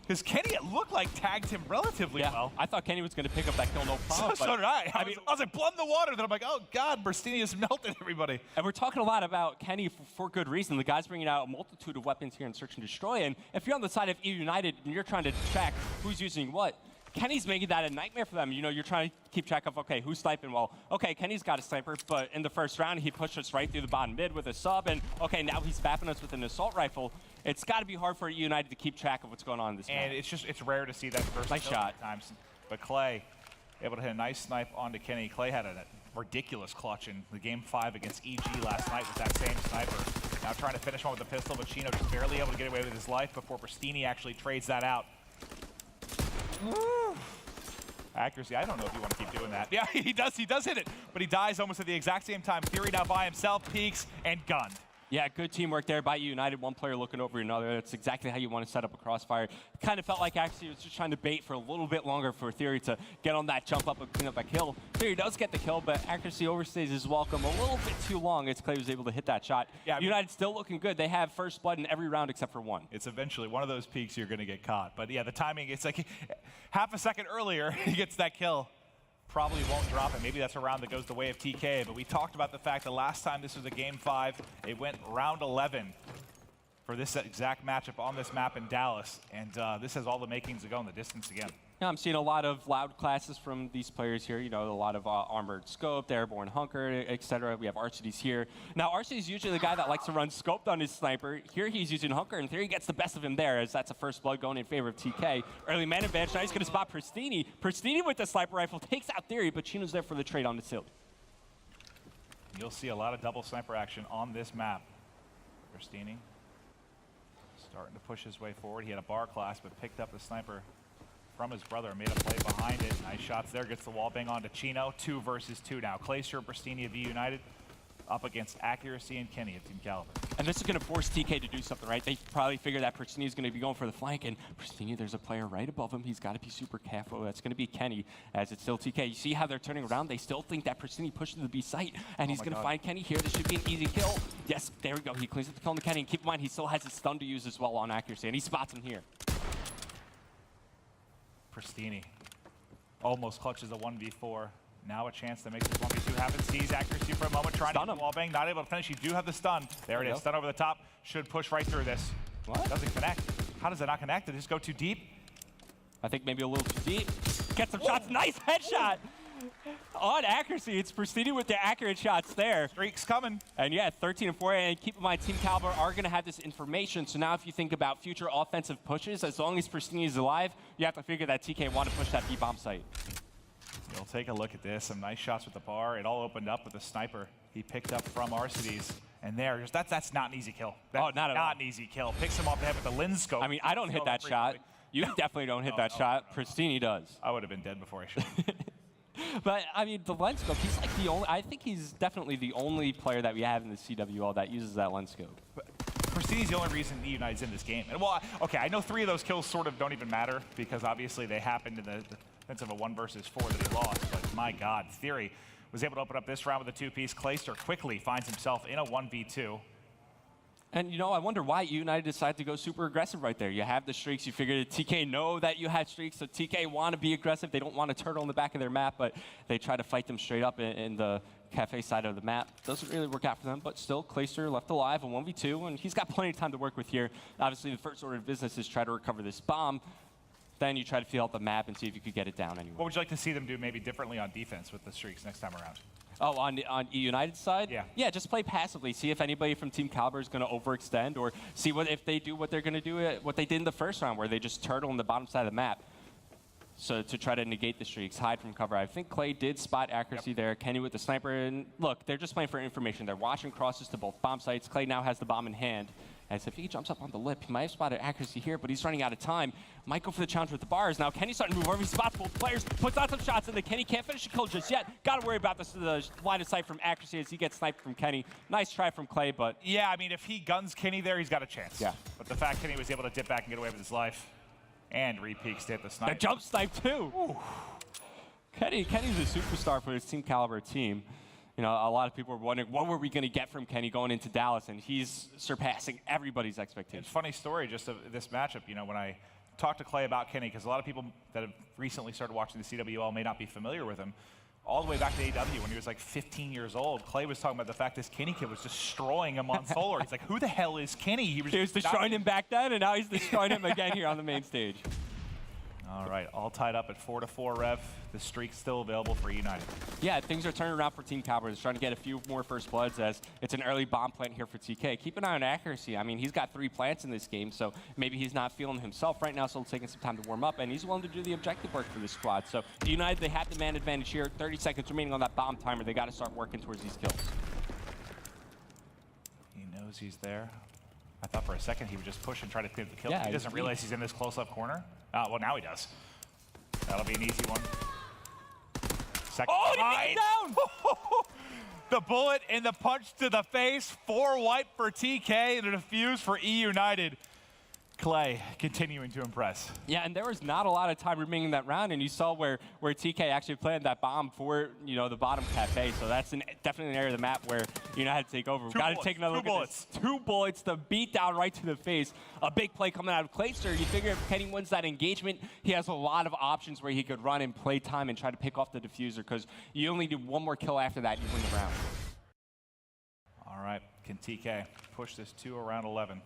Because Kenny, it looked like, tagged him relatively well. I thought Kenny was going to pick up that kill, no problem. So did I. I was like, blood in the water. Then I'm like, oh, God, Bristini has melted everybody. And we're talking a lot about Kenny for good reason. The guy's bringing out a multitude of weapons here in Search and Destroy. And if you're on the side of EUnited and you're trying to track who's using what, Kenny's making that a nightmare for them. You know, you're trying to keep track of, okay, who's sniping? Well, okay, Kenny's got a sniper, but in the first round, he pushed us right through the bottom mid with a sub, and okay, now he's bapping us with an assault rifle. It's got to be hard for EUnited to keep track of what's going on in this match. And it's rare to see that first nice shot at times. But Clay, able to hit a nice snipe onto Kenny. Clay had a ridiculous clutch in the game 5 against EG last night with that same sniper. Now trying to finish one with the pistol, but Chino just barely able to get away with his life before Bristini actually trades that out. Accuracy, I don't know if you want to keep doing that. Yeah, he does hit it, but he dies almost at the exact same time. Theory now by himself, peeks, and gunned. Yeah, good teamwork there by EUnited. One player looking over another. That's exactly how you want to set up a crossfire. Kind of felt like actually was just trying to bait for a little bit longer for Theory to get on that jump up and clean up a kill. Theory does get the kill, but accuracy overstays his welcome a little bit too long as Clay was able to hit that shot. Yeah, EUnited still looking good. They have first blood in every round except for one. It's eventually one of those peaks you're going to get caught. But yeah, the timing, it's like half a second earlier, he gets that kill. Probably won't drop it. Maybe that's a round that goes the way of TK. But we talked about the fact that last time this was a game 5, it went round 11 for this exact matchup on this map in Dallas. And this has all the makings to go in the distance again. Yeah, I'm seeing a lot of loud classes from these players here. You know, a lot of armored scoped, airborne hunker, etc. We have RCDs here. Now, RCD is usually the guy that likes to run scoped on his sniper. Here he's using hunker, and Theory gets the best of him there, as that's a first blood going in favor of TK. Early man advantage. Now he's going to spot Pristini. Pristini with the sniper rifle takes out Theory, but Chino's there for the trade on the tilt. You'll see a lot of double sniper action on this map. Pristini starting to push his way forward. He had a bar class, but picked up the sniper from his brother, made a play behind it. Nice shots there, gets the wall bang onto Chino. 2 versus 2 now. Kaliber and Bristini of EUnited up against Accuracy and Kenny of Team Kaliber. And this is going to force TK to do something, right? They probably figure that Pristini is going to be going for the flank, and Pristini, there's a player right above him. He's got to be super careful. That's going to be Kenny, as it's still TK. You see how they're turning around? They still think that Pristini pushed to the B site, and he's going to find Kenny here. This should be an easy kill. Yes, there we go. He cleans up the kill on the Kenny, and keep in mind, he still has his stun to use as well on Accuracy, and he spots him here. Pristini almost clutches a 1v4. Now a chance to make this 1v2 happen. Sees Accuracy for a moment, trying to wall bang, not able to finish. You do have the stun. There it is, stun over the top. Should push right through this. What? Doesn't connect. How does it not connect? Did it just go too deep? I think maybe a little too deep. Get some shots. Nice headshot. On Accuracy, it's Pristini with the accurate shots there. Streak's coming. And yeah, 13 and 4. And keep in mind, Team Kaliber are going to have this information. So now if you think about future offensive pushes, as long as Pristini is alive, you have to figure that TK want to push that B-bomb site. You'll take a look at this. Some nice shots with the bar. It all opened up with a sniper he picked up from RCDs. And there, that's not an easy kill. That's not at all. Not an easy kill. Picks him off the head with the lens scope. I mean, I don't hit that shot. You definitely don't hit that shot. Pristini does. I would have been dead before I shot. But, I mean, the lens scope, he's like the only, I think he's definitely the only player that we have in the CWL that uses that lens scope. Pristini's the only reason EUnited's in this game. And well, okay, I know 3 of those kills sort of don't even matter because obviously they happened in the defense of a 1 versus 4 that he lost. But my God, Theory was able to open up this round with a 2-piece. Kaliber quickly finds himself in a 1v2. And, you know, I wonder why EUnited decided to go super aggressive right there. You have the streaks. You figured TK know that you had streaks, so TK want to be aggressive. They don't want to turtle on the back of their map, but they try to fight them straight up in the cafe side of the map. Doesn't really work out for them, but still, Kaliber left alive, a 1v2, and he's got plenty of time to work with here. Obviously, the first order of business is try to recover this bomb. Then you try to feel out the map and see if you could get it down anywhere. What would you like to see them do maybe differently on defense with the streaks next time around? Oh, on EUnited's side? Yeah. Yeah, just play passively. See if anybody from Team Kaliber is going to overextend, or see if they do what they're going to do, what they did in the first round, where they just turtle on the bottom side of the map. So to try to negate the streaks, hide from cover. I think Clay did spot Accuracy there. Kenny with the sniper. And look, they're just playing for information. They're watching crosses to both bomb sites. Clay now has the bomb in hand. as if he jumps up on the lip, he might have spotted accuracy here, but he's running out of time. Might go for the challenge with the bars. Now Kenny's starting to move over. He spots both players, puts out some shots, and then Kenny can't finish the kill just yet. Got to worry about the line of sight from accuracy as he gets sniped from Kenny. Nice try from Clay, but... Yeah, I mean, if he guns Kenny there, he's got a chance. Yeah. But the fact Kenny was able to dip back and get away with his life, and re-peeks to hit the snipe. A jump snipe, too. Ooh. Kenny's a superstar for his Team Kaliber team. You know, a lot of people were wondering, what were we going to get from Kenny going into Dallas? And he's surpassing everybody's expectations. It's a funny story just of this matchup. You know, when I talked to Clay about Kenny, because a lot of people that have recently started watching the CWL may not be familiar with him, all the way back to AW when he was like 15 years old, Clay was talking about the fact this Kenny kid was destroying him on Solar. He's like, who the hell is Kenny? He was destroying him back then, and now he's destroying him again here on the main stage. All right, all tied up at 4-4, Rev. The streak's still available for EUnited. Yeah, things are turning around for Team Kaliber. They're trying to get a few more first bloods as it's an early bomb plant here for TK. Keep an eye on accuracy. I mean, he's got 3 plants in this game, so maybe he's not feeling himself right now, so it's taking some time to warm up, and he's willing to do the objective work for this squad. So EUnited, they have the man advantage here. 30 seconds remaining on that bomb timer. They got to start working towards these kills. He knows he's there. I thought for a second he would just push and try to clear the kill. Yeah, he doesn't realize he's in this close-up corner. Well, now he does. That'll be an easy one. Second. Oh, he down! The bullet and the punch to the face. 4 wipe for TK and a defuse for EUnited. Clay continuing to impress. Yeah, and there was not a lot of time remaining in that round, and you saw where TK actually planted that bomb for, you know, the bottom cafe. So that's definitely an area of the map where you had to take over. We've got to take another look at this. 2 bullets, the beat down right to the face. A big play coming out of Clayster. You figure if Kenny wins that engagement, he has a lot of options where he could run and play time and try to pick off the diffuser, because you only do 1 more kill after that, you win the round. All right, can TK push this to around 11?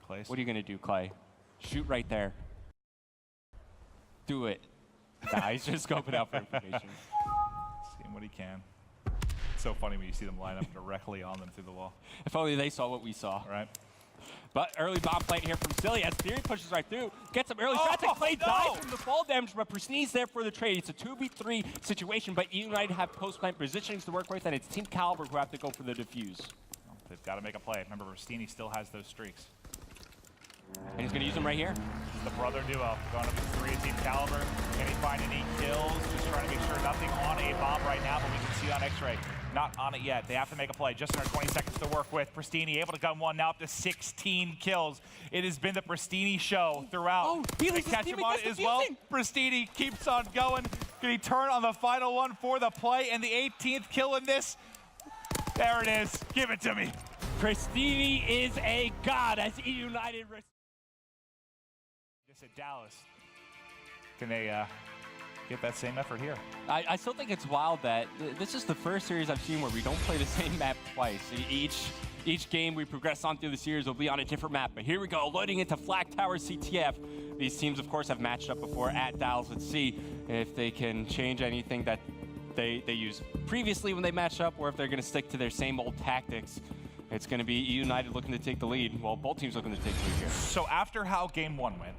Place. What are you going to do, Clay? Shoot right there. Do it. Nah, he's just scoping out for information. Seeing what he can. It's so funny when you see them line up directly on them through the wall. If only they saw what we saw. Right. But early bomb plant here from Silly as Theory pushes right through. Gets some early shots, and Clay dies from the fall damage, but Pristini's there for the trade. It's a 2v3 situation, but EUnited have post-plant positionings to work with, and it's Team Kaliber who have to go for the defuse. Well, they've got to make a play. Remember, Pristini still has those streaks. And he's going to use them right here. This is the brother duo going up to 3 Team Kaliber. Can he find any kills? Just trying to make sure nothing on a bomb right now, but we can see on X-Ray. Not on it yet. They have to make a play. Just under 20 seconds to work with. Pristini able to gun 1, now up to 16 kills. It has been the Pristini show throughout. Oh, he they catch him on it as well. Pristini keeps on going. Can he turn on the final one for the play? And the 18th kill in this. There it is. Give it to me. Pristini is a god as EUnited. At Dallas. Can they get that same effort here? I still think it's wild that this is the first series I've seen where we don't play the same map twice. Each game we progress on through the series will be on a different map. But here we go, loading into Flag Tower CTF. These teams, of course, have matched up before at Dallas. Let's see if they can change anything that they used previously when they matched up, or if they're going to stick to their same old tactics. It's going to be EUnited looking to take the lead. Well, both teams looking to take the lead here. So after how game 1 went,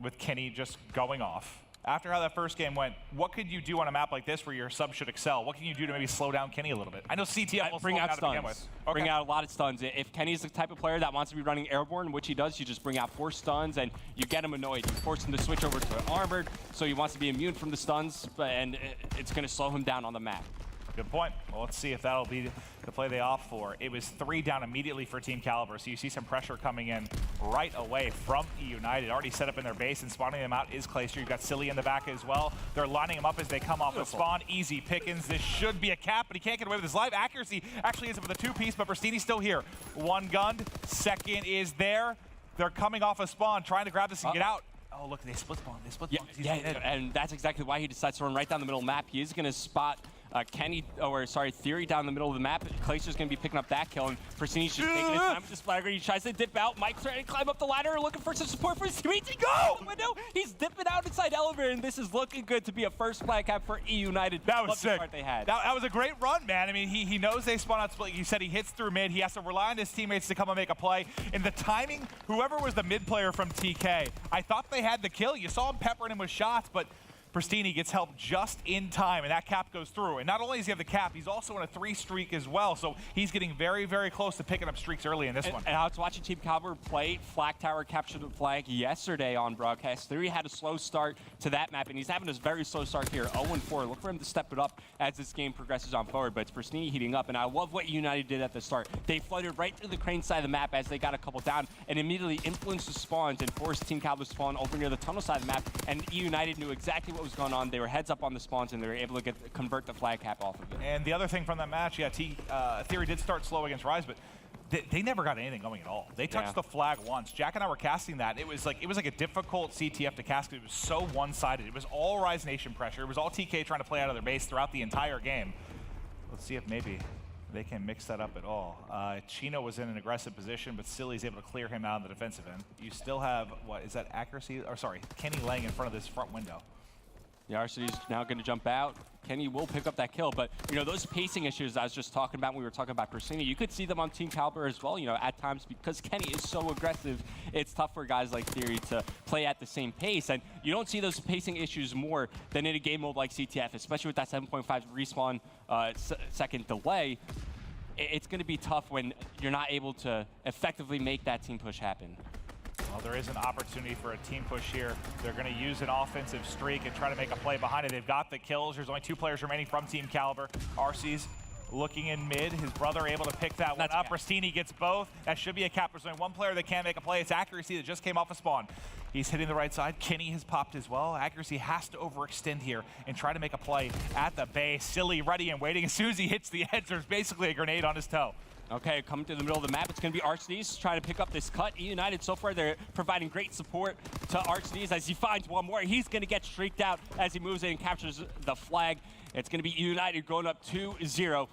with Kenny just going off, after how that first game went, what could you do on a map like this where your sub should excel? What can you do to maybe slow down Kenny a little bit? I know CTF will bring out stuns. Okay. Bring out a lot of stuns. If Kenny's the type of player that wants to be running airborne, which he does, you just bring out 4 stuns and you get him annoyed. You force him to switch over to armored, so he wants to be immune from the stuns, and it's going to slow him down on the map. Good point. Well, let's see if that'll be the play they opt for. It was 3 down immediately for Team Kaliber, so you see some pressure coming in right away from EUnited. Already set up in their base, and spawning them out is Clayster. You've got Silly in the back as well. They're lining them up as they come off the spawn. Easy pickings. This should be a cap, but he can't get away with his life. Accuracy actually is with a 2-piece, but Pristini's still here. 1 gunned. Second is there. They're coming off a spawn, trying to grab this and get out. Oh, look, they split spawn. They split spawn. Yeah, and that's exactly why he decides to run right down the middle of the map. He is going to spot Theory down the middle of the map. Clayster's going to be picking up that kill, and Pristini's just taking his time with the splatter. He tries to dip out. Mike's trying to climb up the ladder, looking for some support for his teammates. He goes out the window. He's dipping out inside elevator, and this is looking good to be a first flag cap for EUnited. That was sick. They had. That was a great run, man. I mean, he knows they spawn out split. You said he hits through mid. He has to rely on his teammates to come and make a play. In the timing, whoever was the mid player from TK, I thought they had the kill. You saw him peppering him with shots, but Pristini gets help just in time, and that cap goes through. And not only does he have the cap, he's also in a 3 streak as well. So he's getting very, very close to picking up streaks early in this one. And I was watching Team Kaliber play Flag Tower capture the flag yesterday on broadcast. Theory had a slow start to that map, and he's having a very slow start here, 0-4. Look for him to step it up as this game progresses on forward, but it's Pristini heating up, and I love what EUnited did at the start. They flooded right through the crane side of the map as they got a couple down, and immediately influenced the spawns and forced Team Kaliber to spawn over near the tunnel side of the map, and EUnited knew exactly what was going on. They were heads up on the spawns, and they were able to convert the flag cap off of it. And the other thing from that match, yeah, Theory did start slow against Rise, but they never got anything going at all. They touched the flag once. Jack and I were casting that. It was like a difficult CTF to cast. It was so one-sided. It was all Rise Nation pressure. It was all TK trying to play out of their base throughout the entire game. Let's see if maybe they can mix that up at all. Chino was in an aggressive position, but Silly's able to clear him out on the defensive end. You still have, what, is that accuracy? Or sorry, Kenny laying in front of this front window. The RCD's now going to jump out. Kenny will pick up that kill, but you know those pacing issues I was just talking about when we were talking about Pristini, you could see them on Team Kaliber as well. You know, at times because Kenny is so aggressive, it's tough for guys like Theory to play at the same pace, and you don't see those pacing issues more than in a game mode like CTF, especially with that 7.5 respawn second delay. It's going to be tough when you're not able to effectively make that team push happen. Well, there is an opportunity for a team push here. They're going to use an offensive streak and try to make a play behind it. They've got the kills. There's only 2 players remaining from Team Kaliber. RC's looking in mid. His brother able to pick that one up. Pristini gets both. That should be a cap. There's only 1 player that can make a play. It's Accuracy that just came off a spawn. He's hitting the right side. Kenny has popped as well. Accuracy has to overextend here and try to make a play at the base. Silly ready and waiting. As soon as he hits the edge, there's basically a grenade on his toe. Okay, coming to the middle of the map, it's going to be RCDs trying to pick up this cut. EUnited, so far, they're providing great support to RCDs as he finds one more. He's going to get streaked out as he moves in and captures the flag. It's going to be EUnited going up 2-0.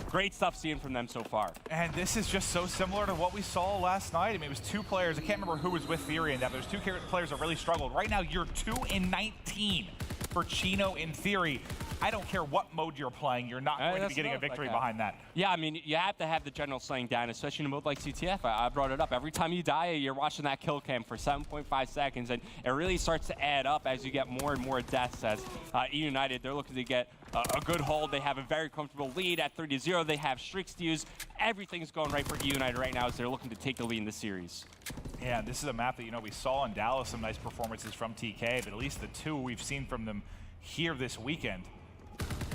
Great stuff seeing from them so far. And this is just so similar to what we saw last night. I mean, it was 2 players. I can't remember who was with Theory in that. There's 2 players that really struggled. Right now, you're 2-19 for Chino in Theory. I don't care what mode you're playing, you're not going to be getting a victory behind that. Yeah, I mean, you have to have the general slowing down, especially in a mode like CTF. I brought it up. Every time you die, you're watching that kill cam for 7.5 seconds, and it really starts to add up as you get more and more deaths as EUnited, they're looking to get a good hold. They have a very comfortable lead at 30-0. They have streaks to use. Everything's going right for EUnited right now as they're looking to take the lead in the series. Yeah, this is a map that, you know, we saw in Dallas some nice performances from TK, but at least the 2 we've seen from them here this weekend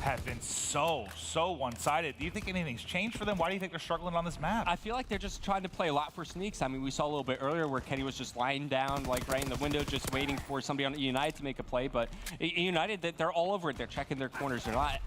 have been so one-sided. Do you think anything's changed for them? Why do you think they're struggling on this map? I feel like they're just trying to play a lot for sneaks. I mean, we saw a little bit earlier where Kenny was just lying down, like right in the window, just waiting for somebody on EUnited to make a play. But EUnited, they're all over it. They're checking their corners.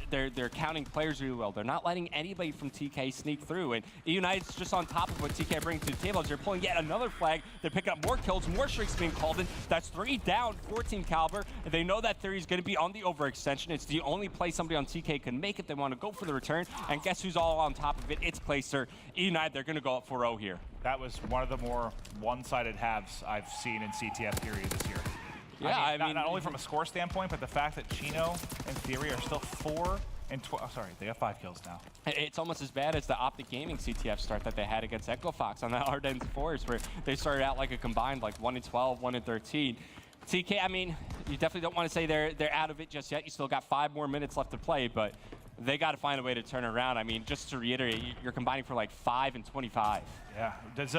They're counting players really well. They're not letting anybody from TK sneak through. And EUnited's just on top of what TK brings to the table as they're pulling yet another flag. They're picking up more kills, more streaks being called in. That's 3 down for Team Kaliber. And they know that Theory's going to be on the overextension. It's the only play somebody on TK can make if they want to go for the return. And guess who's all on top of it? It's Placer. EUnited, they're going to go up 4-0 here. That was one of the more one-sided halves I've seen in CTF period this year. Yeah, I mean, not only from a score standpoint, but the fact that Chino and Theory are still 4 and 12. Oh, sorry, they got 5 kills now. It's almost as bad as the OpTic Gaming CTF start that they had against Echo Fox on that Ardennes Forest, where they started out like a combined like 1-12, 1-13. TK, I mean, you definitely don't want to say they're out of it just yet. You still got 5 more minutes left to play, but they got to find a way to turn around. I mean, just to reiterate, you're combining for like 5 and 25. Yeah. Does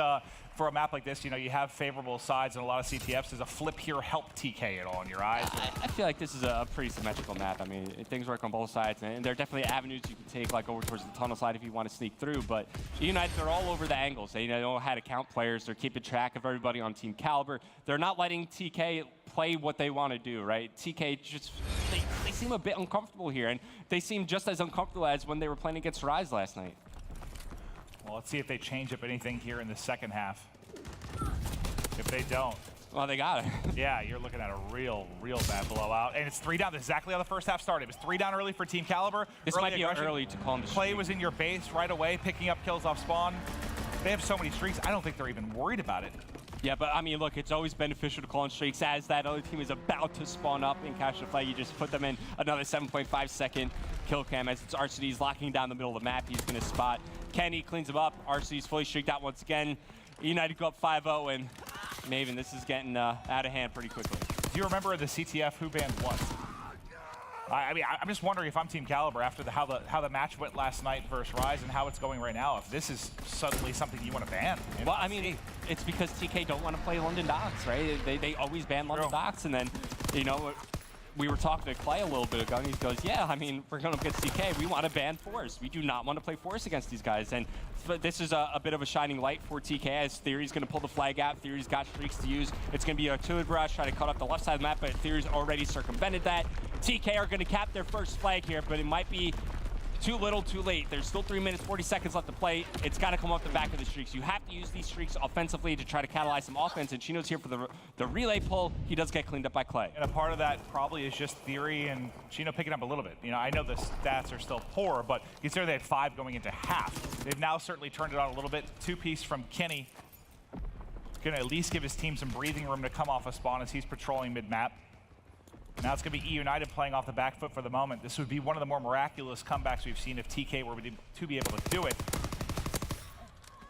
for a map like this, you know, you have favorable sides in a lot of CTFs. Does a flip here help TK at all in your eyes? I feel like this is a pretty symmetrical map. I mean, things work on both sides, and there are definitely avenues you can take, like over towards the tunnel side if you want to sneak through. But EUnited, they're all over the angles. They know how to count players. They're keeping track of everybody on Team Kaliber. They're not letting TK play what they want to do, right? TK just, they seem a bit uncomfortable here, and they seem just as uncomfortable as when they were playing against Rise last night. Well, let's see if they change up anything here in the second half. If they don't, well, they got it. Yeah, you're looking at a real bad blowout. And it's 3 down. That's exactly how the first half started. It was 3 down early for Team Kaliber. This might be early to call them the streak. Play was in your base right away, picking up kills off spawn. They have so many streaks, I don't think they're even worried about it. Yeah, but I mean, look, it's always beneficial to call in streaks as that other team is about to spawn up and catch the flag. You just put them in another 7.5 second kill cam as it's RCD's locking down the middle of the map. He's going to spot Kenny, cleans him up. RCD's fully streaked out once again. EUnited go up 5-0, and Maven, this is getting out of hand pretty quickly. Do you remember the CTF who banned what? I mean, I'm just wondering if I'm Team Kaliber after how the match went last night versus Rise and how it's going right now, if this is suddenly something you want to ban. Well, I mean, it's because TK don't want to play London Docks, right? They always ban London Docks, and then, you know, we were talking to Clay a little bit ago, and he goes, yeah, I mean, we're going up against TK. We want to ban Force. We do not want to play Force against these guys. And this is a bit of a shining light for TK, as Theory's going to pull the flag out. Theory's got streaks to use. It's going to be a artillery barrage, try to cut up the left side of the map, but Theory's already circumvented that. TK are going to cap their first flag here, but it might be too little, too late. There's still 3 minutes, 40 seconds left to play. It's got to come off the back of the streaks. You have to use these streaks offensively to try to catalyze some offense, and Chino's here for the relay pull. He does get cleaned up by Clay. And a part of that probably is just Theory and Chino picking up a little bit. You know, I know the stats are still poor, but consider they had 5 going into half. They've now certainly turned it on a little bit. 2-piece from Kenny. Going to at least give his team some breathing room to come off a spawn as he's patrolling mid-map. Now it's going to be EUnited playing off the back foot for the moment. This would be one of the more miraculous comebacks we've seen if TK were to be able to do it.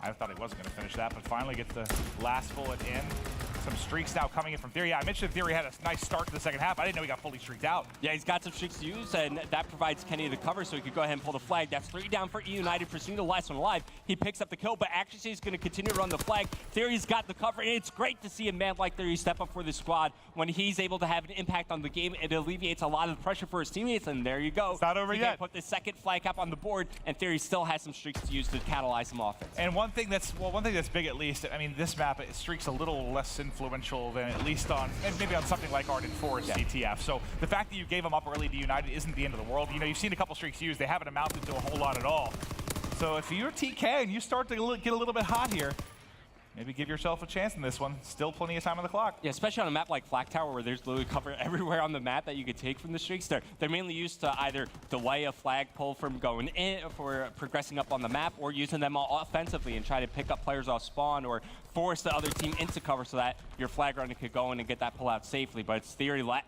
I thought he wasn't going to finish that, but finally gets the last bullet in. Some streaks now coming in from Theory. Yeah, I mentioned Theory had a nice start to the second half. I didn't know he got fully streaked out. Yeah, he's got some streaks to use, and that provides Kenny the cover, so he could go ahead and pull the flag. That's 3 down for EUnited. Pursuing the last one alive. He picks up the kill, but actually he's going to continue to run the flag. Theory's got the cover, and it's great to see a man like Theory step up for the squad. When he's able to have an impact on the game, it alleviates a lot of the pressure for his teammates, and there you go. It's not over yet. Put the second flag cap on the board, and Theory still has some streaks to use to catalyze some offense. And one thing that's big at least, I mean, this map, streaks a little less influential than at least on, and maybe on something like Arden Forest CTF. So the fact that you gave them up early to United isn't the end of the world. You know, you've seen a couple streaks used. They haven't amounted to a whole lot at all. So if you're TK and you start to get a little bit hot here, maybe give yourself a chance in this one. Still plenty of time on the clock. Yeah, especially on a map like Flak Tower where there's literally cover everywhere on the map that you could take from the streaks. They're mainly used to either delay a flag pull from going in for progressing up on the map, or using them offensively and try to pick up players off spawn or force the other team into cover so that your flag runner could go in and get that pull out safely. But it's Theory left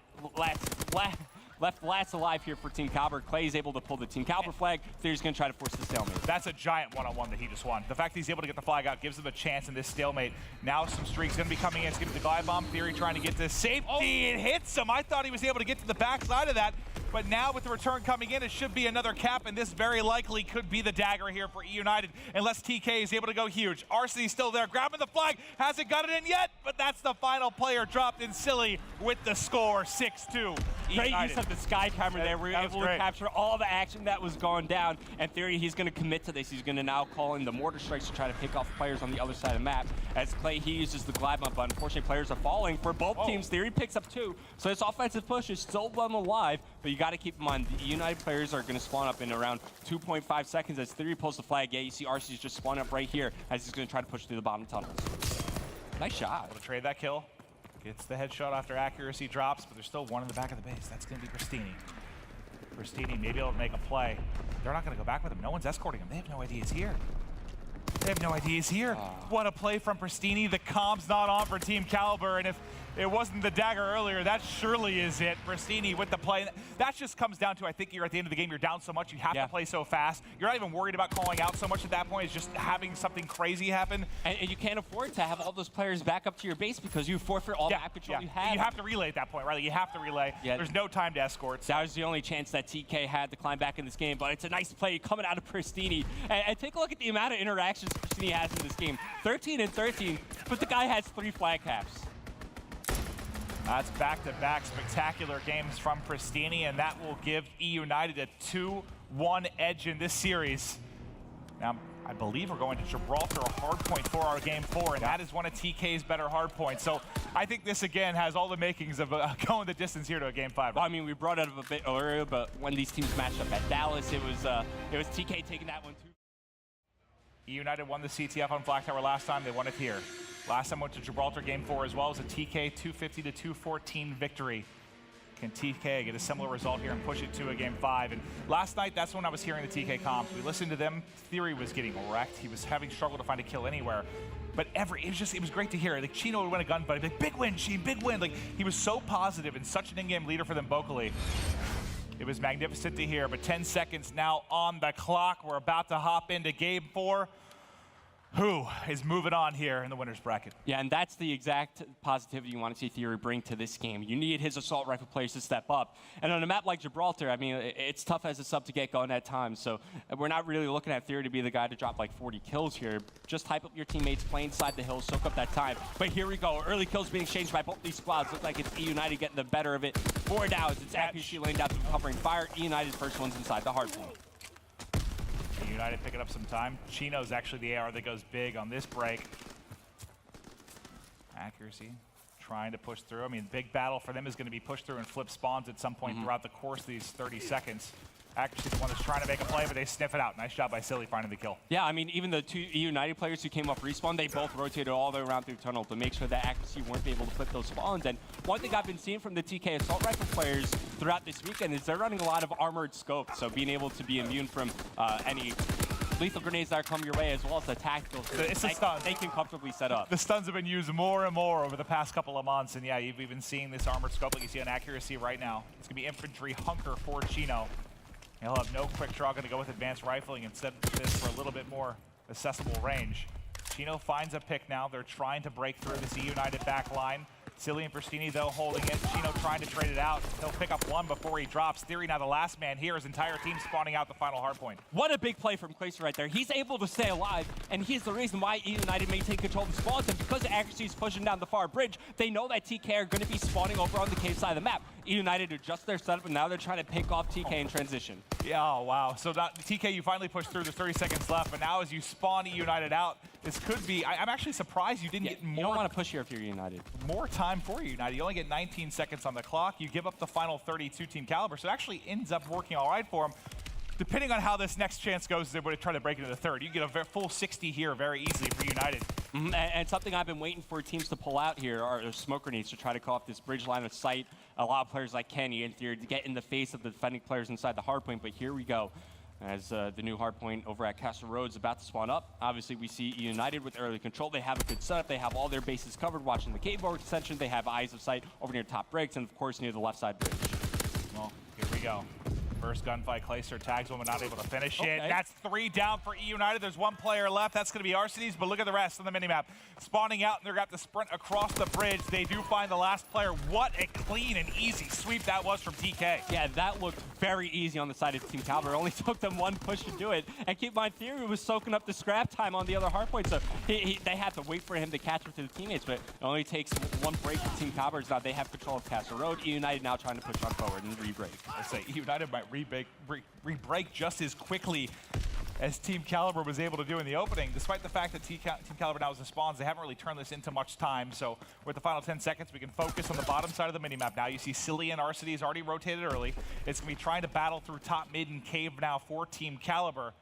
last alive here for Team Kaliber. Clay is able to pull the Team Kaliber flag. Theory's going to try to force the stalemate. That's a giant one-on-one that he just won. The fact that he's able to get the flag out gives him a chance in this stalemate. Now some streaks going to be coming in. It's going to be the glide bomb. Theory trying to get to safety. Oh. It hits him. I thought he was able to get to the backside of that. But now with the return coming in, it should be another cap, and this very likely could be the dagger here for EUnited, unless TK is able to go huge. RC's still there, grabbing the flag, hasn't got it in yet, but that's the final player dropped in Silly with the score, 6-2. Great use of the sky camera there. We were able to capture all the action that was going down. And Theory, he's going to commit to this. He's going to now call in the mortar strikes to try to pick off players on the other side of the map. As Clay, he uses the glide bomb, but unfortunately players are falling for both teams. Theory picks up 2. So this offensive push is still them alive, but you got to keep in mind the EUnited players are going to spawn up in around 2.5 seconds as Theory pulls the flag. Yeah, you see RC's just spawning up right here as he's going to try to push through the bottom tunnels. Nice shot. Able to trade that kill. Gets the headshot after accuracy drops, but there's still one in the back of the base. That's going to be Pristini. Pristini maybe able to make a play. They're not going to go back with him. No one's escorting him. They have no idea he's here. They have no idea he's here. What a play from Pristini. The comp's not on for Team Kaliber, and if it wasn't the dagger earlier, that surely is it. Pristini with the play. That just comes down to, I think you're at the end of the game, you're down so much, you have to play so fast. You're not even worried about calling out so much at that point. It's just having something crazy happen. And you can't afford to have all those players back up to your base because you forfeit all map control you have. You have to relay at that point, right? You have to relay. Yeah. There's no time to escort. That was the only chance that TK had to climb back in this game, but it's a nice play coming out of Pristini. And take a look at the amount of interactions Pristini has in this game. 13 and 13, but the guy has 3 flag caps. That's back-to-back spectacular games from Pristini, and that will give EUnited a 2-1 edge in this series. Now, I believe we're going to Gibraltar, a hard point for our game 4, and that is one of TK's better hard points. So I think this, again, has all the makings of going the distance here to a game 5. Well, I mean, we brought it up a bit earlier, but when these teams matched up at Dallas, it was TK taking that one, too. EUnited won the CTF on Flak Tower last time. They won it here. Last time went to Gibraltar game 4 as well as a TK 250-214 victory. Can TK get a similar result here and push it to a game 5? And last night, that's when I was hearing the TK comps. We listened to them. Theory was getting wrecked. He was having struggle to find a kill anywhere. But it was great to hear. Like, Chino would win a gunfight. Like, big win, Sheen, big win. Like, he was so positive and such an in-game leader for them vocally. It was magnificent to hear. But 10 seconds now on the clock. We're about to hop into game 4. who is moving on here in the winner's bracket. Yeah, and that's the exact positivity you want to see Theory bring to this game. You need his assault rifle players to step up. And on a map like Gibraltar, I mean, it's tough as a sub to get going at times. So we're not really looking at Theory to be the guy to drop like 40 kills here. Just hype up your teammates, play inside the hills, soak up that time. But here we go. Early kills being exchanged by both these squads. Look like it's EUnited getting the better of it. 4 downs. It's accuracy laying down through covering fire. EUnited first one's inside the hard point. EUnited picking up some time. Chino's actually the AR that goes big on this break. Accuracy, trying to push through. I mean, big battle for them is going to be pushed through and flip spawns at some point throughout the course of these 30 seconds. Accuracy the one that's trying to make a play, but they sniff it out. Nice job by Silly finding the kill. Yeah, I mean, even the 2 EUnited players who came off respawn, they both rotated all the way around through tunnel to make sure that Accuracy weren't able to flip those spawns. And one thing I've been seeing from the TK assault rifle players throughout this weekend is they're running a lot of armored scopes, so being able to be immune from any lethal grenades that are coming your way, as well as the tactical. They can comfortably set up. The stuns have been used more and more over the past couple of months, and yeah, you've even seen this armored scope like you see on Accuracy right now. It's going to be infantry hunker for Chino. He'll have no quick draw, going to go with advanced rifling instead of this for a little bit more accessible range. Chino finds a pick now. They're trying to break through this EUnited back line. Silly and Pristini, though, holding it. Chino trying to trade it out. He'll pick up one before he drops. Theory now the last man here. His entire team spawning out the final hard point. What a big play from Clayster right there. He's able to stay alive, and he's the reason why EUnited maintain control of the spawns. And because Accuracy is pushing down the far bridge, they know that TK are going to be spawning over on the cave side of the map. EUnited adjust their setup, and now they're trying to pick off TK in transition. Yeah, oh, wow. So TK, you finally pushed through. There's 30 seconds left, but now as you spawn EUnited out, this could be... I'm actually surprised you didn't get more... You don't want to push here if you're EUnited. More time for EUnited. You only get 19 seconds on the clock. You give up the final 32 Team Kaliber, so it actually ends up working all right for them. Depending on how this next chance goes, they would try to break into the third. You get a full 60 here very easily for United. And something I've been waiting for teams to pull out here are smoke grenades to try to call off this bridge line of sight. A lot of players like Kenny in theory to get in the face of the defending players inside the hardpoint, but here we go. As the new hardpoint over at Castle Road's about to spawn up. Obviously, we see EUnited with early control. They have a good setup. They have all their bases covered watching the cave over extension. They have eyes of sight over near top breaks and, of course, near the left side bridge. Well, here we go. First gunfight, Clayster tags one, but not able to finish it. That's 3 down for EUnited. There's 1 player left. That's going to be Arcades, but look at the rest on the minimap. Spawning out, and they're going to have to sprint across the bridge. They do find the last player. What a clean and easy sweep that was from TK. Yeah, that looked very easy on the side of Team Kaliber. It only took them 1 push to do it. And keep in mind, Theory was soaking up the scrap time on the other hardpoint, so they had to wait for him to catch up to the teammates, but it only takes 1 break for Team Kaliber. Now they have control of Castle Road. EUnited now trying to push on forward and re-break. I say EUnited might re-break just as quickly as Team Kaliber was able to do in the opening. Despite the fact that Team Kaliber now has the spawns, they haven't really turned this into much time. So with the final 10 seconds, we can focus on the bottom side of the minimap now. You see Silly and Arcades already rotated early. It's going to be trying to battle through top, mid, and cave now for Team Kaliber.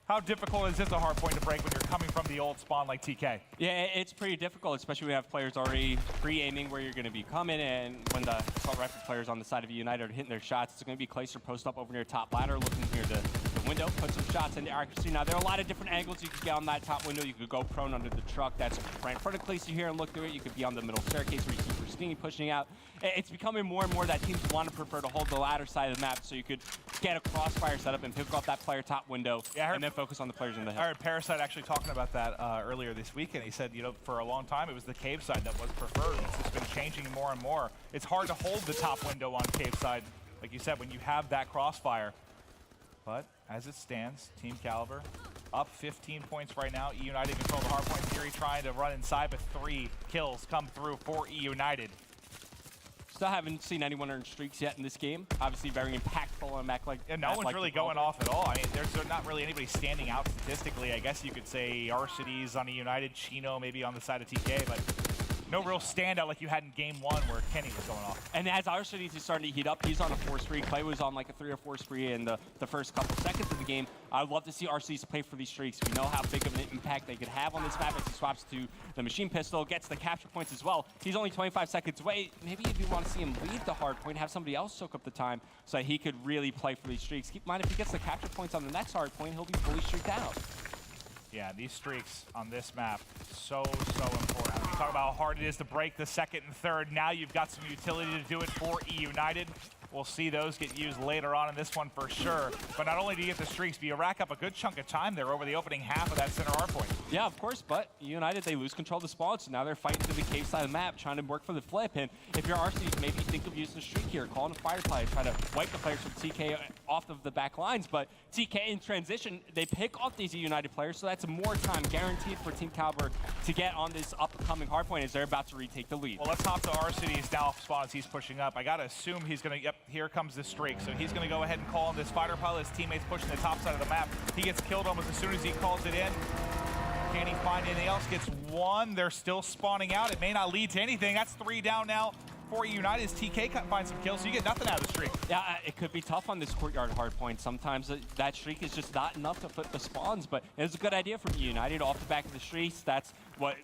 How difficult is this a hard point to break when you're coming from the old spawn like TK? Yeah, it's pretty difficult, especially when you have players already pre-aiming where you're going to be coming, and when the assault rifle players on the side of EUnited are hitting their shots, it's going to be Clayster post up over near top ladder, looking near the window, put some shots into Accuracy. Now, there are a lot of different angles you could get on that top window. You could go prone under the truck that's right in front of Clayster here and look through it. You could be on the middle staircase where you see Pristini pushing out. It's becoming more and more that teams want to prefer to hold the ladder side of the map, so you could get a crossfire setup and pick off that player top window, and then focus on the players in the hill. I heard Parasite actually talking about that earlier this week, and he said, you know, for a long time it was the cave side that was preferred. It's just been changing more and more. It's hard to hold the top window on cave side, like you said, when you have that crossfire. But as it stands, Team Kaliber up 15 points right now. EUnited control the hardpoint. Theory trying to run inside, but 3 kills come through for EUnited. Still haven't seen anyone earn streaks yet in this game. Obviously very impactful on a map like no one's really going off at all. I mean, there's not really anybody standing out statistically. I guess you could say Arcades on EUnited, Chino maybe on the side of TK, but no real standout like you had in game 1 where Kenny was going off. And as Arcades is starting to heat up, he's on a 4 spree. Clay was on like a 3 or 4 spree in the first couple seconds of the game. I'd love to see Arcades play for these streaks. We know how big of an impact they could have on this map as he swaps to the machine pistol, gets the capture points as well. He's only 25 seconds away. Maybe if you want to see him leave the hard point, have somebody else soak up the time so that he could really play for these streaks. Keep in mind, if he gets the capture points on the next hard point, he'll be fully streaked out. Yeah, these streaks on this map, so important. We talk about how hard it is to break the second and third. Now you've got some utility to do it for EUnited. We'll see those get used later on in this one for sure. But not only do you get the streaks, but you rack up a good chunk of time there over the opening half of that center hard point. Yeah, of course, but EUnited, they lose control of the spawn, so now they're fighting through the cave side of the map, trying to work for the flip. And if you're RC, maybe think of using a streak here, calling a fire play, try to wipe the players from TK off of the back lines. But TK in transition, they pick off these EUnited players, so that's more time guaranteed for Team Kaliber to get on this upcoming hardpoint as they're about to retake the lead. Well, let's hop to RCD's now off spawn as he's pushing up. I gotta assume he's gonna, yep, here comes the streak. So he's gonna go ahead and call on this fighter pilot. His teammates pushing the top side of the map. He gets killed almost as soon as he calls it in. Can he find anything else? Gets one. They're still spawning out. It may not lead to anything. That's 3 down now for EUnited. As TK can't find some kills, so you get nothing out of the streak. Yeah, it could be tough on this courtyard hardpoint. Sometimes that streak is just not enough to flip the spawns, but it was a good idea from EUnited off the back of the streaks. That's what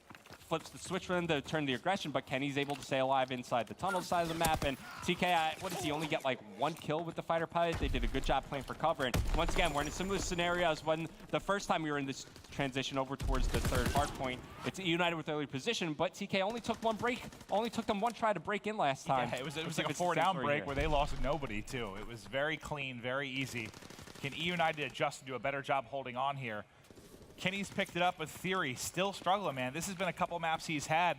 flips the switch for them to turn the aggression, but Kenny's able to stay alive inside the tunnel side of the map. And TK, what does he only get, like 1 kill with the fighter pilot? They did a good job playing for cover. And once again, we're in a similar scenario as when the first time we were in this transition over towards the third hard point. It's EUnited with early position, but TK only took 1 break, only took them 1 try to break in last time. Yeah, it was like a 4-down break where they lost nobody too. It was very clean, very easy. Can EUnited adjust and do a better job holding on here? Kenny's picked it up with Theory, still struggling, man. This has been a couple maps he's had.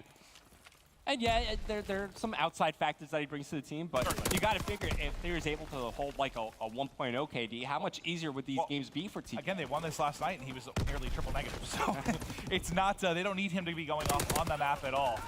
And yeah, there are some outside factors that he brings to the team, but you got to figure if Theory's able to hold like a 1.0 KD, how much easier would these games be for TK? Again, they won this last night, and he was nearly triple negative. So it's not, they don't need him to be going off on the map at all.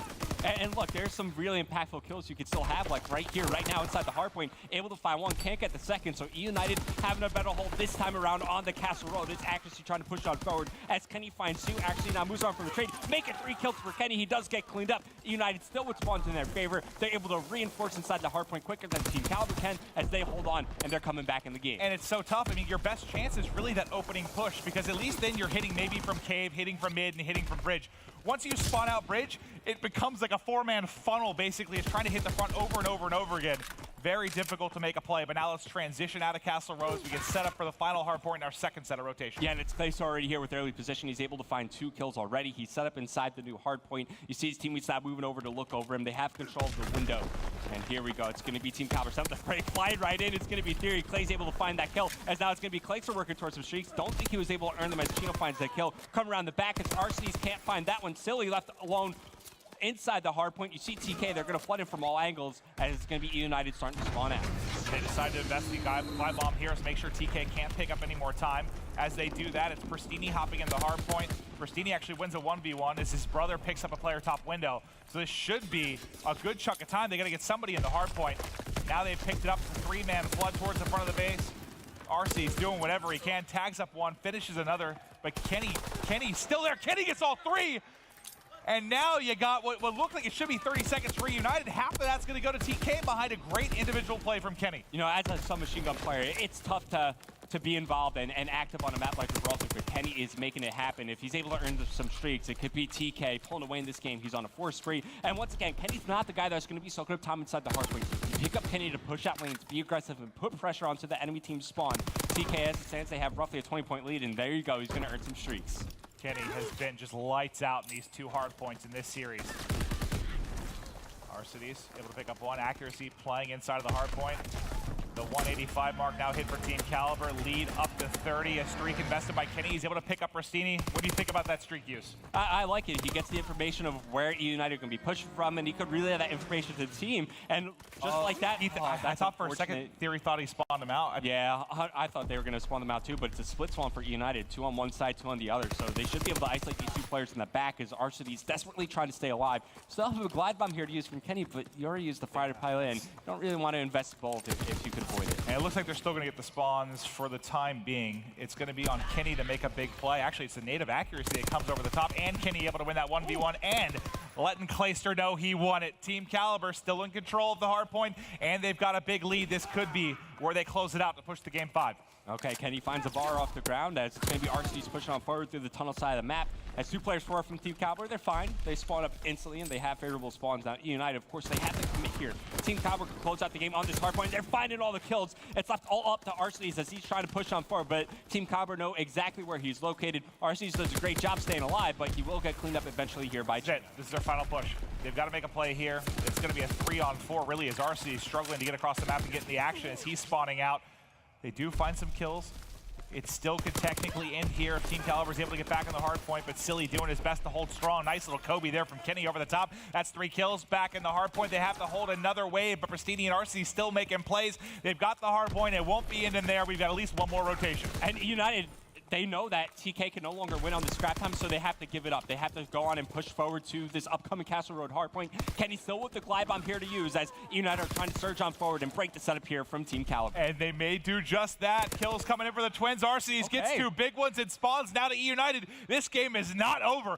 And look, there's some really impactful kills you could still have, like right here, right now inside the hardpoint, able to find one, can't get the second. So EUnited having a better hold this time around on the castle road. It's accuracy trying to push on forward as Kenny finds 2. Actually now moves on from the trade, make it 3 kills for Kenny. He does get cleaned up. EUnited still with spawns in their favor. They're able to reinforce inside the hardpoint quicker than Team Kaliber can as they hold on and they're coming back in the game. And it's so tough. I mean, your best chance is really that opening push, because at least then you're hitting maybe from cave, hitting from mid, and hitting from bridge. Once you spawn out bridge, it becomes like a 4-man funnel, basically. It's trying to hit the front over and over and over again. Very difficult to make a play, but now let's transition out of Castle Rose. We get set up for the final hard point in our second set of rotation. Yeah, and it's Clace already here with early position. He's able to find 2 kills already. He's set up inside the new hard point. You see his teammates now moving over to look over him. They have control of the window. And here we go. It's going to be Team Kaliber. Something to break, flying right in. It's going to be Theory. Clay's able to find that kill, as now it's going to be Clacer working towards some streaks. Don't think he was able to earn them as Chino finds that kill. Come around the back. It's RCDs can't find that one. Silly left alone inside the hard point. You see TK, they're going to flood him from all angles, and it's going to be EUnited starting to spawn out. They decide to invest the guy bomb here to make sure TK can't pick up any more time. As they do that, it's Pristini hopping in the hard point. Pristini actually wins a 1v1 as his brother picks up a player top window. So this should be a good chunk of time. They got to get somebody in the hard point. Now they've picked it up. It's a 3-man flood towards the front of the base. RC's doing whatever he can, tags up one, finishes another, but Kenny's still there. Kenny gets all 3. And now you got what looked like it should be 30 seconds for EUnited. Half of that's going to go to TK behind a great individual play from Kenny. You know, as a submachine gun player, it's tough to be involved and active on a map like Gibraltar, but Kenny is making it happen. If he's able to earn some streaks, it could be TK pulling away in this game. He's on a 4 spree. And once again, Kenny's not the guy that's going to be soaking up time inside the hardpoint. You pick up Kenny to push out lanes, be aggressive, and put pressure onto the enemy team's spawn. TK, as it stands, they have roughly a 20-point lead, and there you go. He's going to earn some streaks. Kenny has been just lights out in these 2 hard points in this series. RCDs able to pick up 1. Accuracy playing inside of the hard point. The 185 mark now hit for Team Kaliber. Lead up to 30. A streak invested by Kenny. He's able to pick up Rustini. What do you think about that streak use? I like it. He gets the information of where EUnited are going to be pushed from, and he could relay that information to the team. And just like that, I thought for a second Theory thought he spawned him out. Yeah, I thought they were going to spawn them out too, but it's a split spawn for EUnited. 2 on one side, 2 on the other. So they should be able to isolate these 2 players in the back as RCD's desperately trying to stay alive. Still have a glide bomb here to use from Kenny, but you already used the fighter pilot, and you don't really want to invest both if you could avoid it. And it looks like they're still going to get the spawns for the time being. It's going to be on Kenny to make a big play. Actually, it's the native accuracy that comes over the top, and Kenny able to win that 1v1 and letting Clayster know he won it. Team Kaliber still in control of the hard point, and they've got a big lead. This could be where they close it out to push to game 5. Okay, Kenny finds a bar off the ground as it's going to be RC's pushing on forward through the tunnel side of the map. As 2 players forward from Team Kaliber, they're fine. They spawn up instantly, and they have favorable spawns. Now, EUnited, of course, they have to commit here. Team Kaliber can close out the game on this hard point. They're finding all the kills. It's left all up to RC's as he's trying to push on forward, but Team Kaliber know exactly where he's located. RC's does a great job staying alive, but he will get cleaned up eventually here by Chino. This is their final push. They've got to make a play here. It's going to be a 3-on-4, really, as RC is struggling to get across the map and get in the action as he's spawning out. They do find some kills. It still could technically end here if Team Kaliber is able to get back on the hard point, but Silly doing his best to hold strong. Nice little Kobe there from Kenny over the top. That's 3 kills back in the hard point. They have to hold another wave, but Pristini and RC still making plays. They've got the hard point. It won't be in there. We've got at least one more rotation. And EUnited, they know that TK can no longer win on the scrap time, so they have to give it up. They have to go on and push forward to this upcoming Castle Road hardpoint. Kenny still with the glide bomb here to use as EUnited are trying to surge on forward and break the setup here from Team Kaliber. And they may do just that. Kills coming in for the Twins. RC's gets 2 big ones and spawns now to EUnited. This game is not over.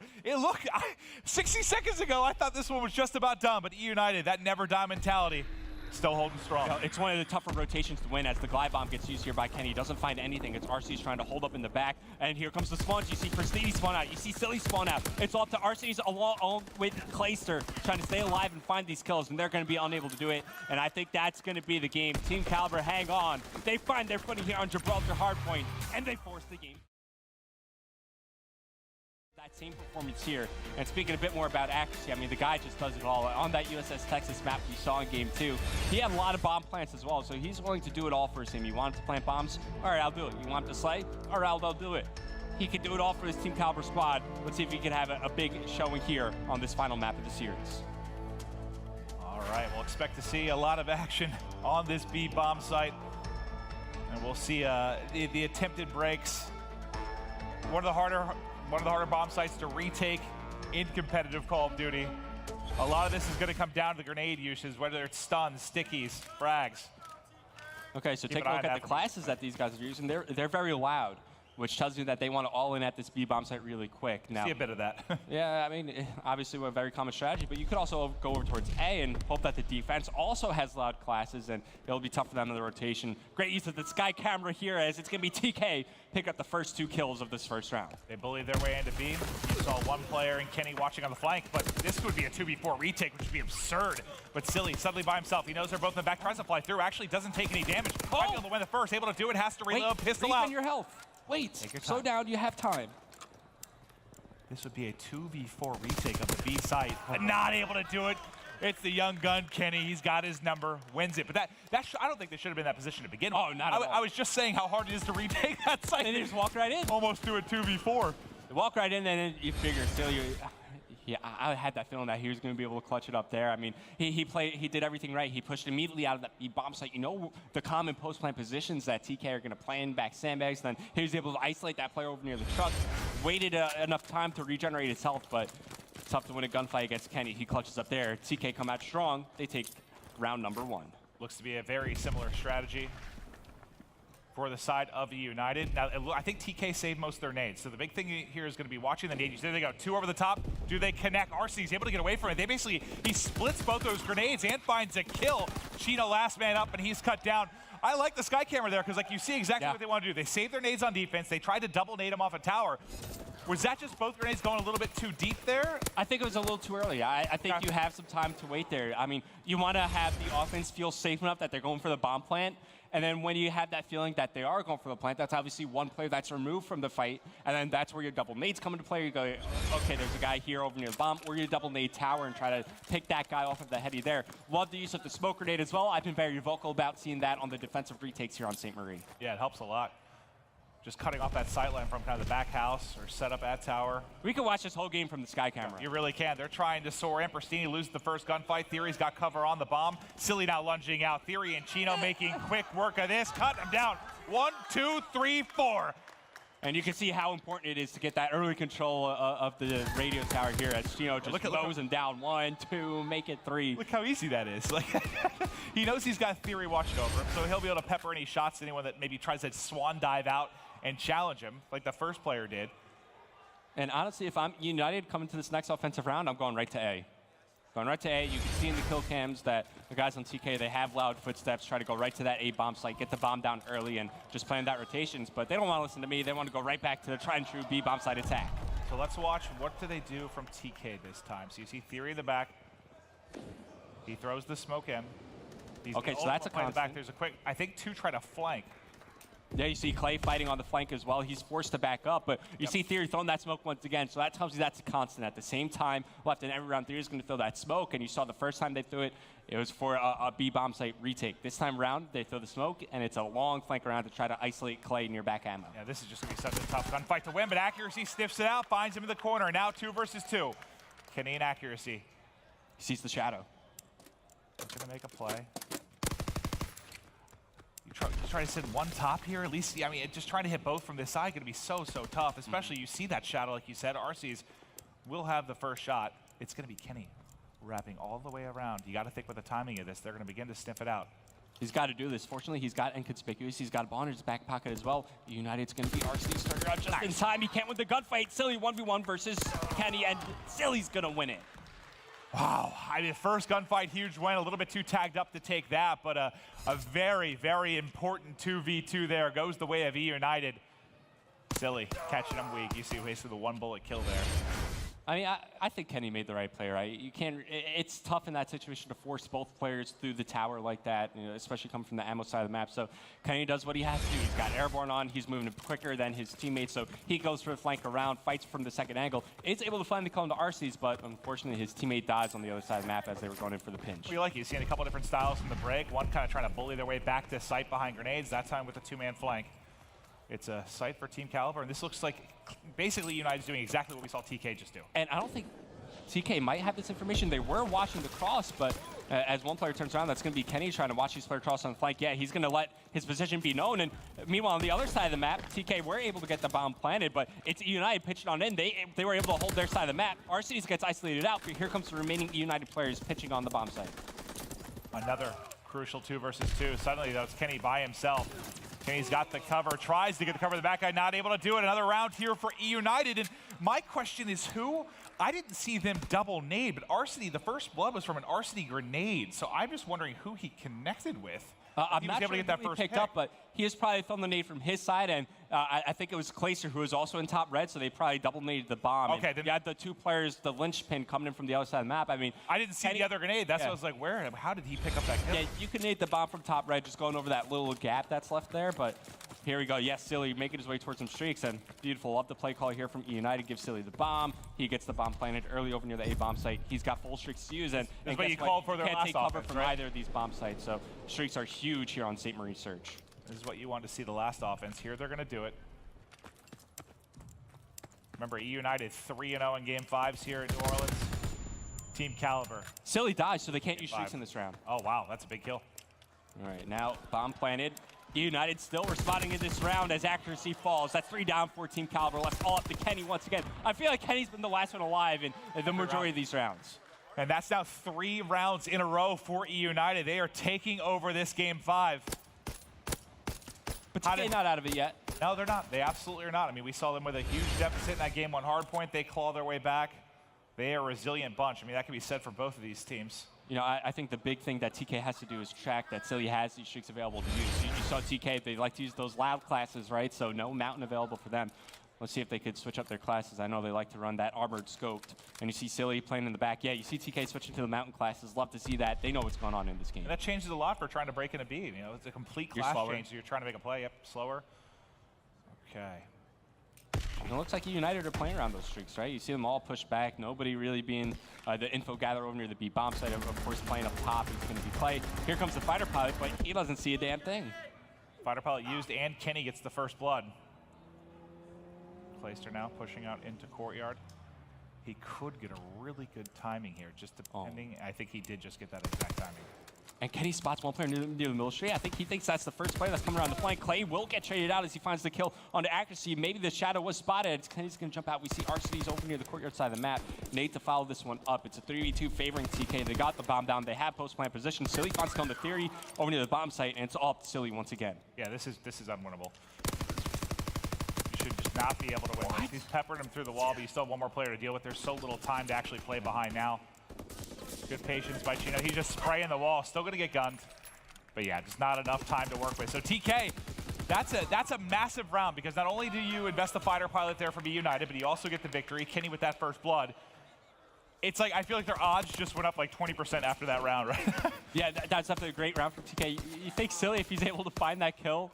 60 seconds ago, I thought this one was just about done, but EUnited, that never die mentality, still holding strong. You know, it's one of the tougher rotations to win as the glide bomb gets used here by Kenny. He doesn't find anything. It's RC's trying to hold up in the back. And here comes the spawns. You see Pristini spawn out. You see Silly spawn out. It's all up to RC's along with Clayster trying to stay alive and find these kills. And they're going to be unable to do it. And I think that's going to be the game. Team Kaliber, hang on. They find their footing here on Gibraltar hardpoint. And they force the game. That same performance here. And speaking a bit more about accuracy, I mean, the guy just does it all. On that USS Texas map we saw in game 2, he had a lot of bomb plants as well, so he's willing to do it all for his team. You want him to plant bombs? All right, I'll do it. You want him to slay? All right, I'll do it. He can do it all for his Team Kaliber squad. Let's see if he can have a big showing here on this final map of the series. All right, we'll expect to see a lot of action on this B bomb site. And we'll see the attempted breaks. One of the harder bomb sites to retake in competitive Call of Duty. A lot of this is going to come down to the grenade uses, whether it's stuns, stickies, frags. Okay, so take a look at the classes that these guys are using. They're very loud, which tells you that they want to all in at this B bomb site really quick. Now, see a bit of that. Yeah, I mean, obviously a very common strategy, but you could also go over towards A and hope that the defense also has loud classes, and it'll be tough for them in the rotation. Great use of the sky camera here, as it's going to be TK pick up the first 2 kills of this first round. They bullied their way into B. You saw one player and Kenny watching on the flank, but this would be a 2v4 retake, which would be absurd. But Silly suddenly by himself. He knows they're both in the back, tries to fly through, actually doesn't take any damage. Might be able to win the first, able to do it, has to reload, pistol out. Your health. Wait, slow down, you have time. This would be a 2v4 retake of the B site, but not able to do it. It's the young gun, Kenny. He's got his number, wins it. But I don't think they should have been in that position to begin with. Oh, not at all. I was just saying how hard it is to retake that site. And they just walk right in. Almost do a 2v4. They walk right in, and then you figure still yeah, I had that feeling that he was going to be able to clutch it up there. I mean, he did everything right. He pushed immediately out of that bomb site. You know the common post-plant positions that TK are going to play in, back sandbags. Then he was able to isolate that player over near the truck. Waited enough time to regenerate his health, but tough to win a gunfight against Kenny. He clutches up there. TK come out strong. They take round number 1. Looks to be a very similar strategy for the side of EUnited. Now, I think TK saved most of their nades. So the big thing here is going to be watching the nades. There they go, 2 over the top. Do they connect? RC's able to get away from it. He splits both those grenades and finds a kill. Chino last man up, and he's cut down. I like the sky camera there, because like you see exactly what they want to do. They save their nades on defense. They tried to double nade them off a tower. Was that just both grenades going a little bit too deep there? I think it was a little too early. I think you have some time to wait there. I mean, you want to have the offense feel safe enough that they're going for the bomb plant. And then when you have that feeling that they are going for the plant, that's obviously one player that's removed from the fight. And then that's where your double nades come into play. You go, okay, there's a guy here over near the bomb. Or you double nade tower and try to pick that guy off of the heady there. Love the use of the smoke grenade as well. I've been very vocal about seeing that on the defensive retakes here on St. Marie. Yeah, it helps a lot. Just cutting off that sight line from kind of the back house or set up at tower. We can watch this whole game from the sky camera. You really can. They're trying to soar in. Pristini loses the first gunfight. Theory's got cover on the bomb. Silly now lunging out. Theory and Chino making quick work of this. Cut him down. 1, 2, 3, 4. And you can see how important it is to get that early control of the radio tower here as Chino just mows him down. 1, 2, make it 3. Look how easy that is. Like, he knows he's got Theory watching over him, so he'll be able to pepper any shots to anyone that maybe tries to swan dive out and challenge him like the first player did. And honestly, if I'm EUnited coming to this next offensive round, I'm going right to A. Going right to A. You can see in the kill cams that the guys on TK, they have loud footsteps, try to go right to that A bomb site, get the bomb down early, and just plan that rotations. But they don't want to listen to me. They want to go right back to the tried and true B bomb site attack. So let's watch what do they do from TK this time. So you see Theory in the back. He throws the smoke in. He's okay, so that's a constant. back. There's a quick, I think 2 try to flank. Yeah, you see Clay fighting on the flank as well. He's forced to back up, but you see Theory throwing that smoke once again, so that tells you that's a constant. At the same time, left in every round, Theory's going to throw that smoke, and you saw the first time they threw it, it was for a B bomb site retake. This time around, they throw the smoke, and it's a long flank around to try to isolate Clay near back ammo. Yeah, this is just going to be such a tough gunfight to win, but Accuracy sniffs it out, finds him in the corner. Now 2 versus 2. Kenny and Accuracy. He sees the shadow. He's going to make a play. Try to send one top here, at least. I mean, just trying to hit both from this side going to be so tough, especially you see that shadow, like you said. RCs will have the first shot. It's going to be Kenny wrapping all the way around. You got to think with the timing of this. They're going to begin to sniff it out. He's got to do this. Fortunately, he's got Inconspicuous. He's got a ball in his back pocket as well. United's going to be RC starter out just in time. He can't win the gunfight. Silly 1v1 versus Kenny, and Silly's going to win it. Wow, I mean, first gunfight, huge win. A little bit too tagged up to take that, but a very important 2v2 there. Goes the way of EUnited. Silly, catching him weak. You see basically the 1 bullet kill there. I mean, I think Kenny made the right play, right? You can't. It's tough in that situation to force both players through the tower like that, you know, especially coming from the ammo side of the map. So Kenny does what he has to do. He's got airborne on. He's moving quicker than his teammates, so he goes for the flank around, fights from the second angle. Is able to finally call him to RCs, but unfortunately his teammate dies on the other side of the map as they were going in for the pinch. What do you like? You've seen a couple different styles from the break. One kind of trying to bully their way back to site behind grenades. That time with a 2-man flank. It's a site for Team Kaliber, and this looks like basically United's doing exactly what we saw TK just do. And I don't think TK might have this information. They were watching the cross, but as one player turns around, that's going to be Kenny trying to watch these players cross on the flank. Yeah, he's going to let his position be known. And meanwhile, on the other side of the map, TK were able to get the bomb planted, but it's United pitching on in. They were able to hold their side of the map. RCDs gets isolated out, but here comes the remaining United players pitching on the bomb site. Another crucial 2 versus 2. Suddenly, that's Kenny by himself. Kenny's got the cover, tries to get the cover of the back guy, not able to do it. Another round here for EUnited. And my question is who? I didn't see them double nade, but Arseny, the first blood was from an Arseny grenade. So I'm just wondering who he connected with. I'm not sure who he picked up, but he has probably thrown the nade from his side, and I think it was Clayster who was also in top red, so they probably double naded the bomb. Okay, then you had the 2 players, the linchpin coming in from the other side of the map. I mean, I didn't see the other grenade. That's what I was like, where? How did he pick up that kill? Yeah, you can nade the bomb from top red, just going over that little gap that's left there, but here we go. Yes, Silly making his way towards some streaks, and beautiful. Love the play call here from EUnited. Gives Silly the bomb. He gets the bomb planted early over near the A bomb site. He's got full streaks to use, and what you called for their can't last take cover offense, from either of these bomb sites. So streaks are huge here on St. Marie Search. This is what you want to see the last offense. Here they're going to do it. Remember, EUnited 3-0 in Game 5s here in New Orleans. Team Kaliber. Silly dies, so they can't use streaks in this round. Oh, wow. That's a big kill. All right, now bomb planted. EUnited still responding in this round as accuracy falls. That's 3 down for Team Kaliber. Left all up to Kenny once again. I feel like Kenny's been the last one alive in the majority of these rounds. And that's now 3 rounds in a row for EUnited. They are taking over this Game 5. But TK not out of it yet. No, they're not. They absolutely are not. I mean, we saw them with a huge deficit in that Game 1 hardpoint. They claw their way back. They are a resilient bunch. I mean, that can be said for both of these teams. You know, I think the big thing that TK has to do is track that Silly has these streaks available to use. You saw TK, they like to use those loud classes, right? So no mountain available for them. Let's see if they could switch up their classes. I know they like to run that armored scoped. And you see Silly playing in the back. Yeah, you see TK switching to the mountain classes. Love to see that. They know what's going on in this game. And that changes a lot for trying to break in a B. You know, it's a complete class change. So you're trying to make a play. Yep, slower. Okay. And it looks like EUnited are playing around those streaks, right? You see them all pushed back. Nobody really being the info gatherer over near the B bomb site. Of course, playing up top. He's going to be play. Here comes the fighter pilot, but he doesn't see a damn thing. Fighter pilot used, and Kenny gets the first blood. Clayster now pushing out into courtyard. He could get a really good timing here, just depending. I think he did just get that exact timing. And Kenny spots one player near the middle street. I think he thinks that's the first player that's coming around the flank. Clay will get traded out as he finds the kill onto accuracy. Maybe the shadow was spotted. Kenny's going to jump out. We see RCD's over near the courtyard side of the map. Nate to follow this one up. It's a 3v2 favoring TK. They got the bomb down. They have post-plant position. Silly finds kill on the Theory over near the bomb site, and it's all up to Silly once again. Yeah, this is unwinnable. You should just not be able to win this. He's peppered him through the wall, but you still have one more player to deal with. There's so little time to actually play behind now. Good patience by Chino. He's just spraying the wall. Still going to get gunned. But yeah, just not enough time to work with. So TK, that's a massive round because not only do you invest the fighter pilot there from EUnited, but you also get the victory. Kenny with that first blood. It's like, I feel like their odds just went up like 20% after that round, right? Yeah, that's definitely a great round for TK. You think Silly, if he's able to find that kill,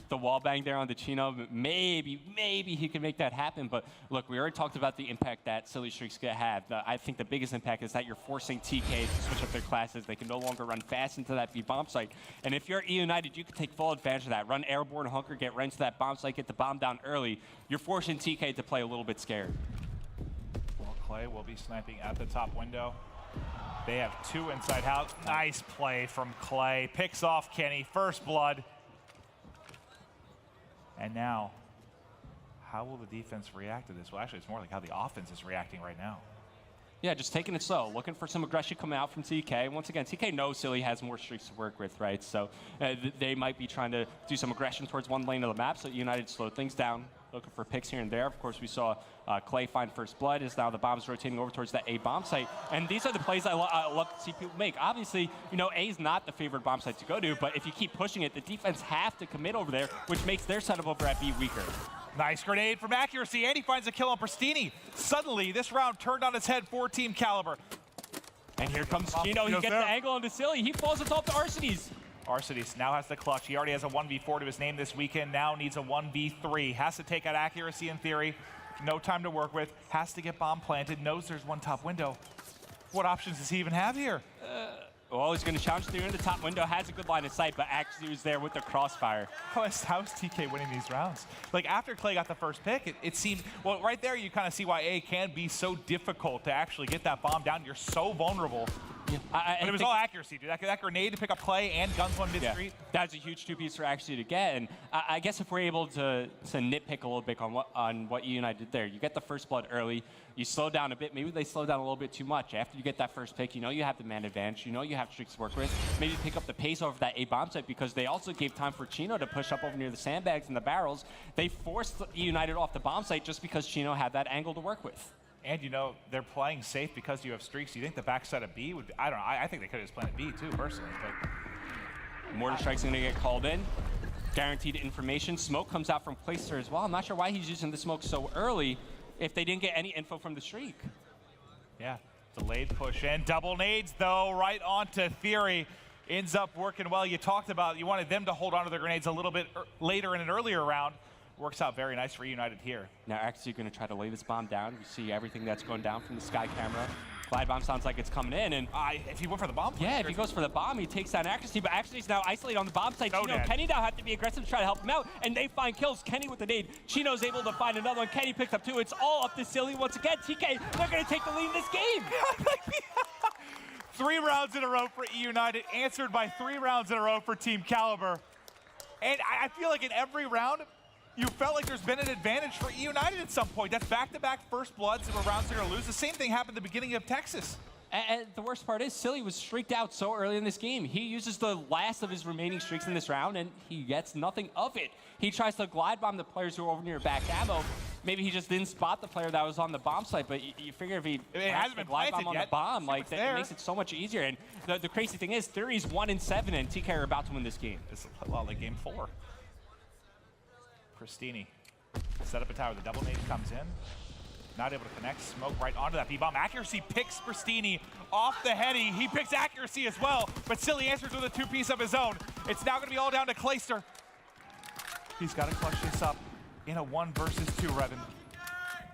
the wall bang there on the Chino, maybe he can make that happen. But look, we already talked about the impact that Silly Streak's gonna have. I think the biggest impact is that you're forcing TK to switch up their classes. They can no longer run fast into that B bomb site. And if you're EUnited, you can take full advantage of that. Run airborne hunker, get right into that bomb site, get the bomb down early. You're forcing TK to play a little bit scared. Well, Clay will be sniping at the top window. They have 2 inside house. Nice play from Clay. Picks off Kenny. First blood. And now, how will the defense react to this? Well, actually, it's more like how the offense is reacting right now. Yeah, just taking it slow, looking for some aggression coming out from TK. Once again, TK knows Silly has more streaks to work with, right? So they might be trying to do some aggression towards one lane of the map, so EUnited slowed things down, looking for picks here and there. Of course, we saw Clay find first blood, as now the bomb's rotating over towards that A bomb site. And these are the plays I love to see people make. Obviously, you know, A is not the favorite bomb site to go to, but if you keep pushing it, the defense have to commit over there, which makes their setup over at B weaker. Nice grenade from Accuracy, and he finds a kill on Pristini. Suddenly, this round turned on its head for Team Kaliber. And here comes Chino. He gets the angle onto Silly. He falls atop the Arcades. Arcades now has the clutch. He already has a 1v4 to his name this weekend. Now needs a 1v3. Has to take out Accuracy in theory. No time to work with. Has to get bomb planted. Knows there's one top window. What options does he even have here? Well, he's going to challenge through into the top window. Has a good line of sight, but Accuracy is there with the crossfire. How is TK winning these rounds? Like, after Clay got the first pick, it seemed, well, right there you kind of see why A can be so difficult to actually get that bomb down. You're so vulnerable. Yeah. But it was all Accuracy, dude. That grenade to pick up Clay and guns one mid-street. Yeah. That's a huge 2-piece for Accuracy to get. And I guess if we're able to nitpick a little bit on what EUnited did there, you get the first blood early, you slow down a bit. Maybe they slow down a little bit too much. After you get that first pick, you know you have the man advantage. You know you have streaks to work with. Maybe pick up the pace over that A bomb site because they also gave time for Chino to push up over near the sandbags and the barrels. They forced EUnited off the bomb site just because Chino had that angle to work with. And you know, they're playing safe because you have streaks. You think the backside of B would be, I don't know, I think they could have just planted B too, personally. But Mortar Strike's gonna get called in. Guaranteed information. Smoke comes out from Clayster as well. I'm not sure why he's using the smoke so early if they didn't get any info from the streak. Yeah, delayed push in. Double nades though, right onto Theory. Ends up working well. You talked about, you wanted them to hold onto their grenades a little bit later in an earlier round. Works out very nice for EUnited here. Now actually going to try to lay this bomb down. You see everything that's going down from the sky camera. Glide bomb sounds like it's coming in, and if he went for the bomb, yeah, if he goes for the bomb, he takes down Accuracy, but Accuracy's now isolated on the bomb site. So Kenny now have to be aggressive to try to help him out, and they find kills. Kenny with the nade. Chino's able to find another one. Kenny picks up 2. It's all up to Silly once again. TK, they're going to take the lead in this game. 3 rounds in a row for EUnited, answered by 3 rounds in a row for Team Kaliber. And I feel like in every round, you felt like there's been an advantage for EUnited at some point. That's back-to-back first bloods of rounds they're going to lose. The same thing happened at the beginning of Texas. And the worst part is, Silly was streaked out so early in this game. He uses the last of his remaining streaks in this round, and he gets nothing of it. He tries to glide bomb the players who are over near back ammo. Maybe he just didn't spot the player that was on the bomb site, but you figure if he hasn't been glide bomb on yet. the bomb, like that makes it so much easier. And the crazy thing is, Theory's 1-7, and TK are about to win this game. It's a lot like game 4. Pristini set up a tower. The double nade comes in. Not able to connect. Smoke right onto that B-bomb. Accuracy picks Pristini off the heady. He picks Accuracy as well, but Silly answers with a 2-piece of his own. It's now going to be all down to Clayster. He's got to clutch this up in a 1 versus 2, Revan.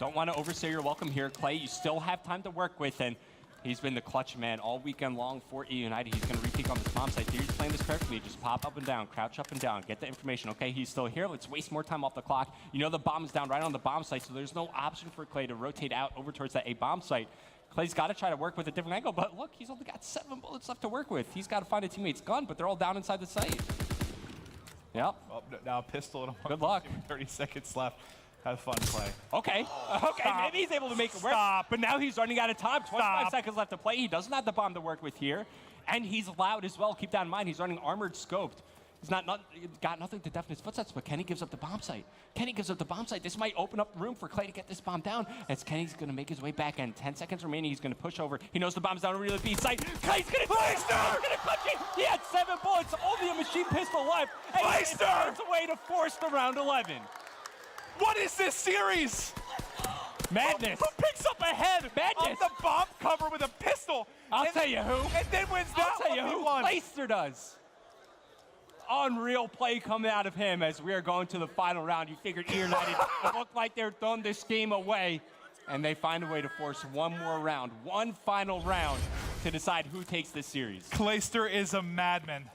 Don't want to overstay your welcome here, Clay. You still have time to work with, and he's been the clutch man all weekend long for EUnited. He's going to repeat on this bomb site. He's playing this correctly. Just pop up and down, crouch up and down, get the information. Okay, he's still here. Let's waste more time off the clock. You know the bomb is down right on the bomb site, so there's no option for Clay to rotate out over towards that A bomb site. Clay's got to try to work with a different angle, but look, he's only got 7 bullets left to work with. He's got to find a teammate's gun, but they're all down inside the site. Yep. Well, now a pistol and a good luck. 30 seconds left. Have fun, Clay. Okay. Okay, Stop. maybe he's able to make it work. Stop. But now he's running out of time. 25 seconds left to play. He doesn't have the bomb to work with here. And he's loud as well. Keep that in mind. He's running armored scoped. He's got nothing to deafen his footsteps, but Kenny gives up the bomb site. Kenny gives up the bomb site. This might open up room for Clay to get this bomb down, as Kenny's going to make his way back, and 10 seconds remaining. He's going to push over. He knows the bomb's down over the B site. Clay's going to clutch it. He had 7 bullets, only a machine pistol left, and he finds a way to force the round 11. What is this series? Madness. Who picks up a head Madness. off the bomb cover with a pistol? I'll tell you who. And then wins that I'll tell you who. 1v1. Clayster does. Unreal play coming out of him as we are going to the final round. You figured EUnited looked like they're throwing this game away, and they find a way to force one more round, one final round to decide who takes this series. Kaliber is a madman.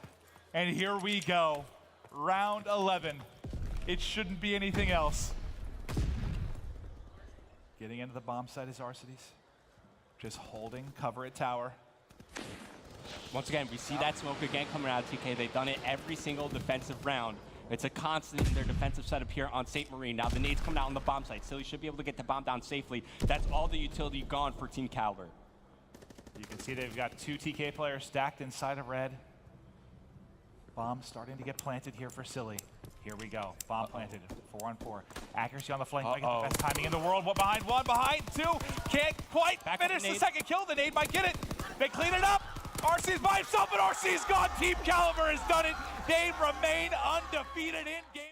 And here we go. Round 11. It shouldn't be anything else. Getting into the bomb site is Arcides. Just holding cover at tower. Once again, we see that smoke again coming out of TK. They've done it every single defensive round. It's a constant in their defensive setup here on St. Marie. Now the nades coming out on the bomb site. Silly should be able to get the bomb down safely. That's all the utility gone for Team Kaliber. You can see they've got 2 TK players stacked inside of red. Bomb starting to get planted here for Silly. Here we go. Bomb planted. 4-on-4. Accuracy on the flank. Might get the best timing in the world. One behind, 2. Can't quite finish the second kill. The nade might get it. They clean it up. Arcee's by himself, but Arcee's gone. Team Kaliber has done it. They remain undefeated in game.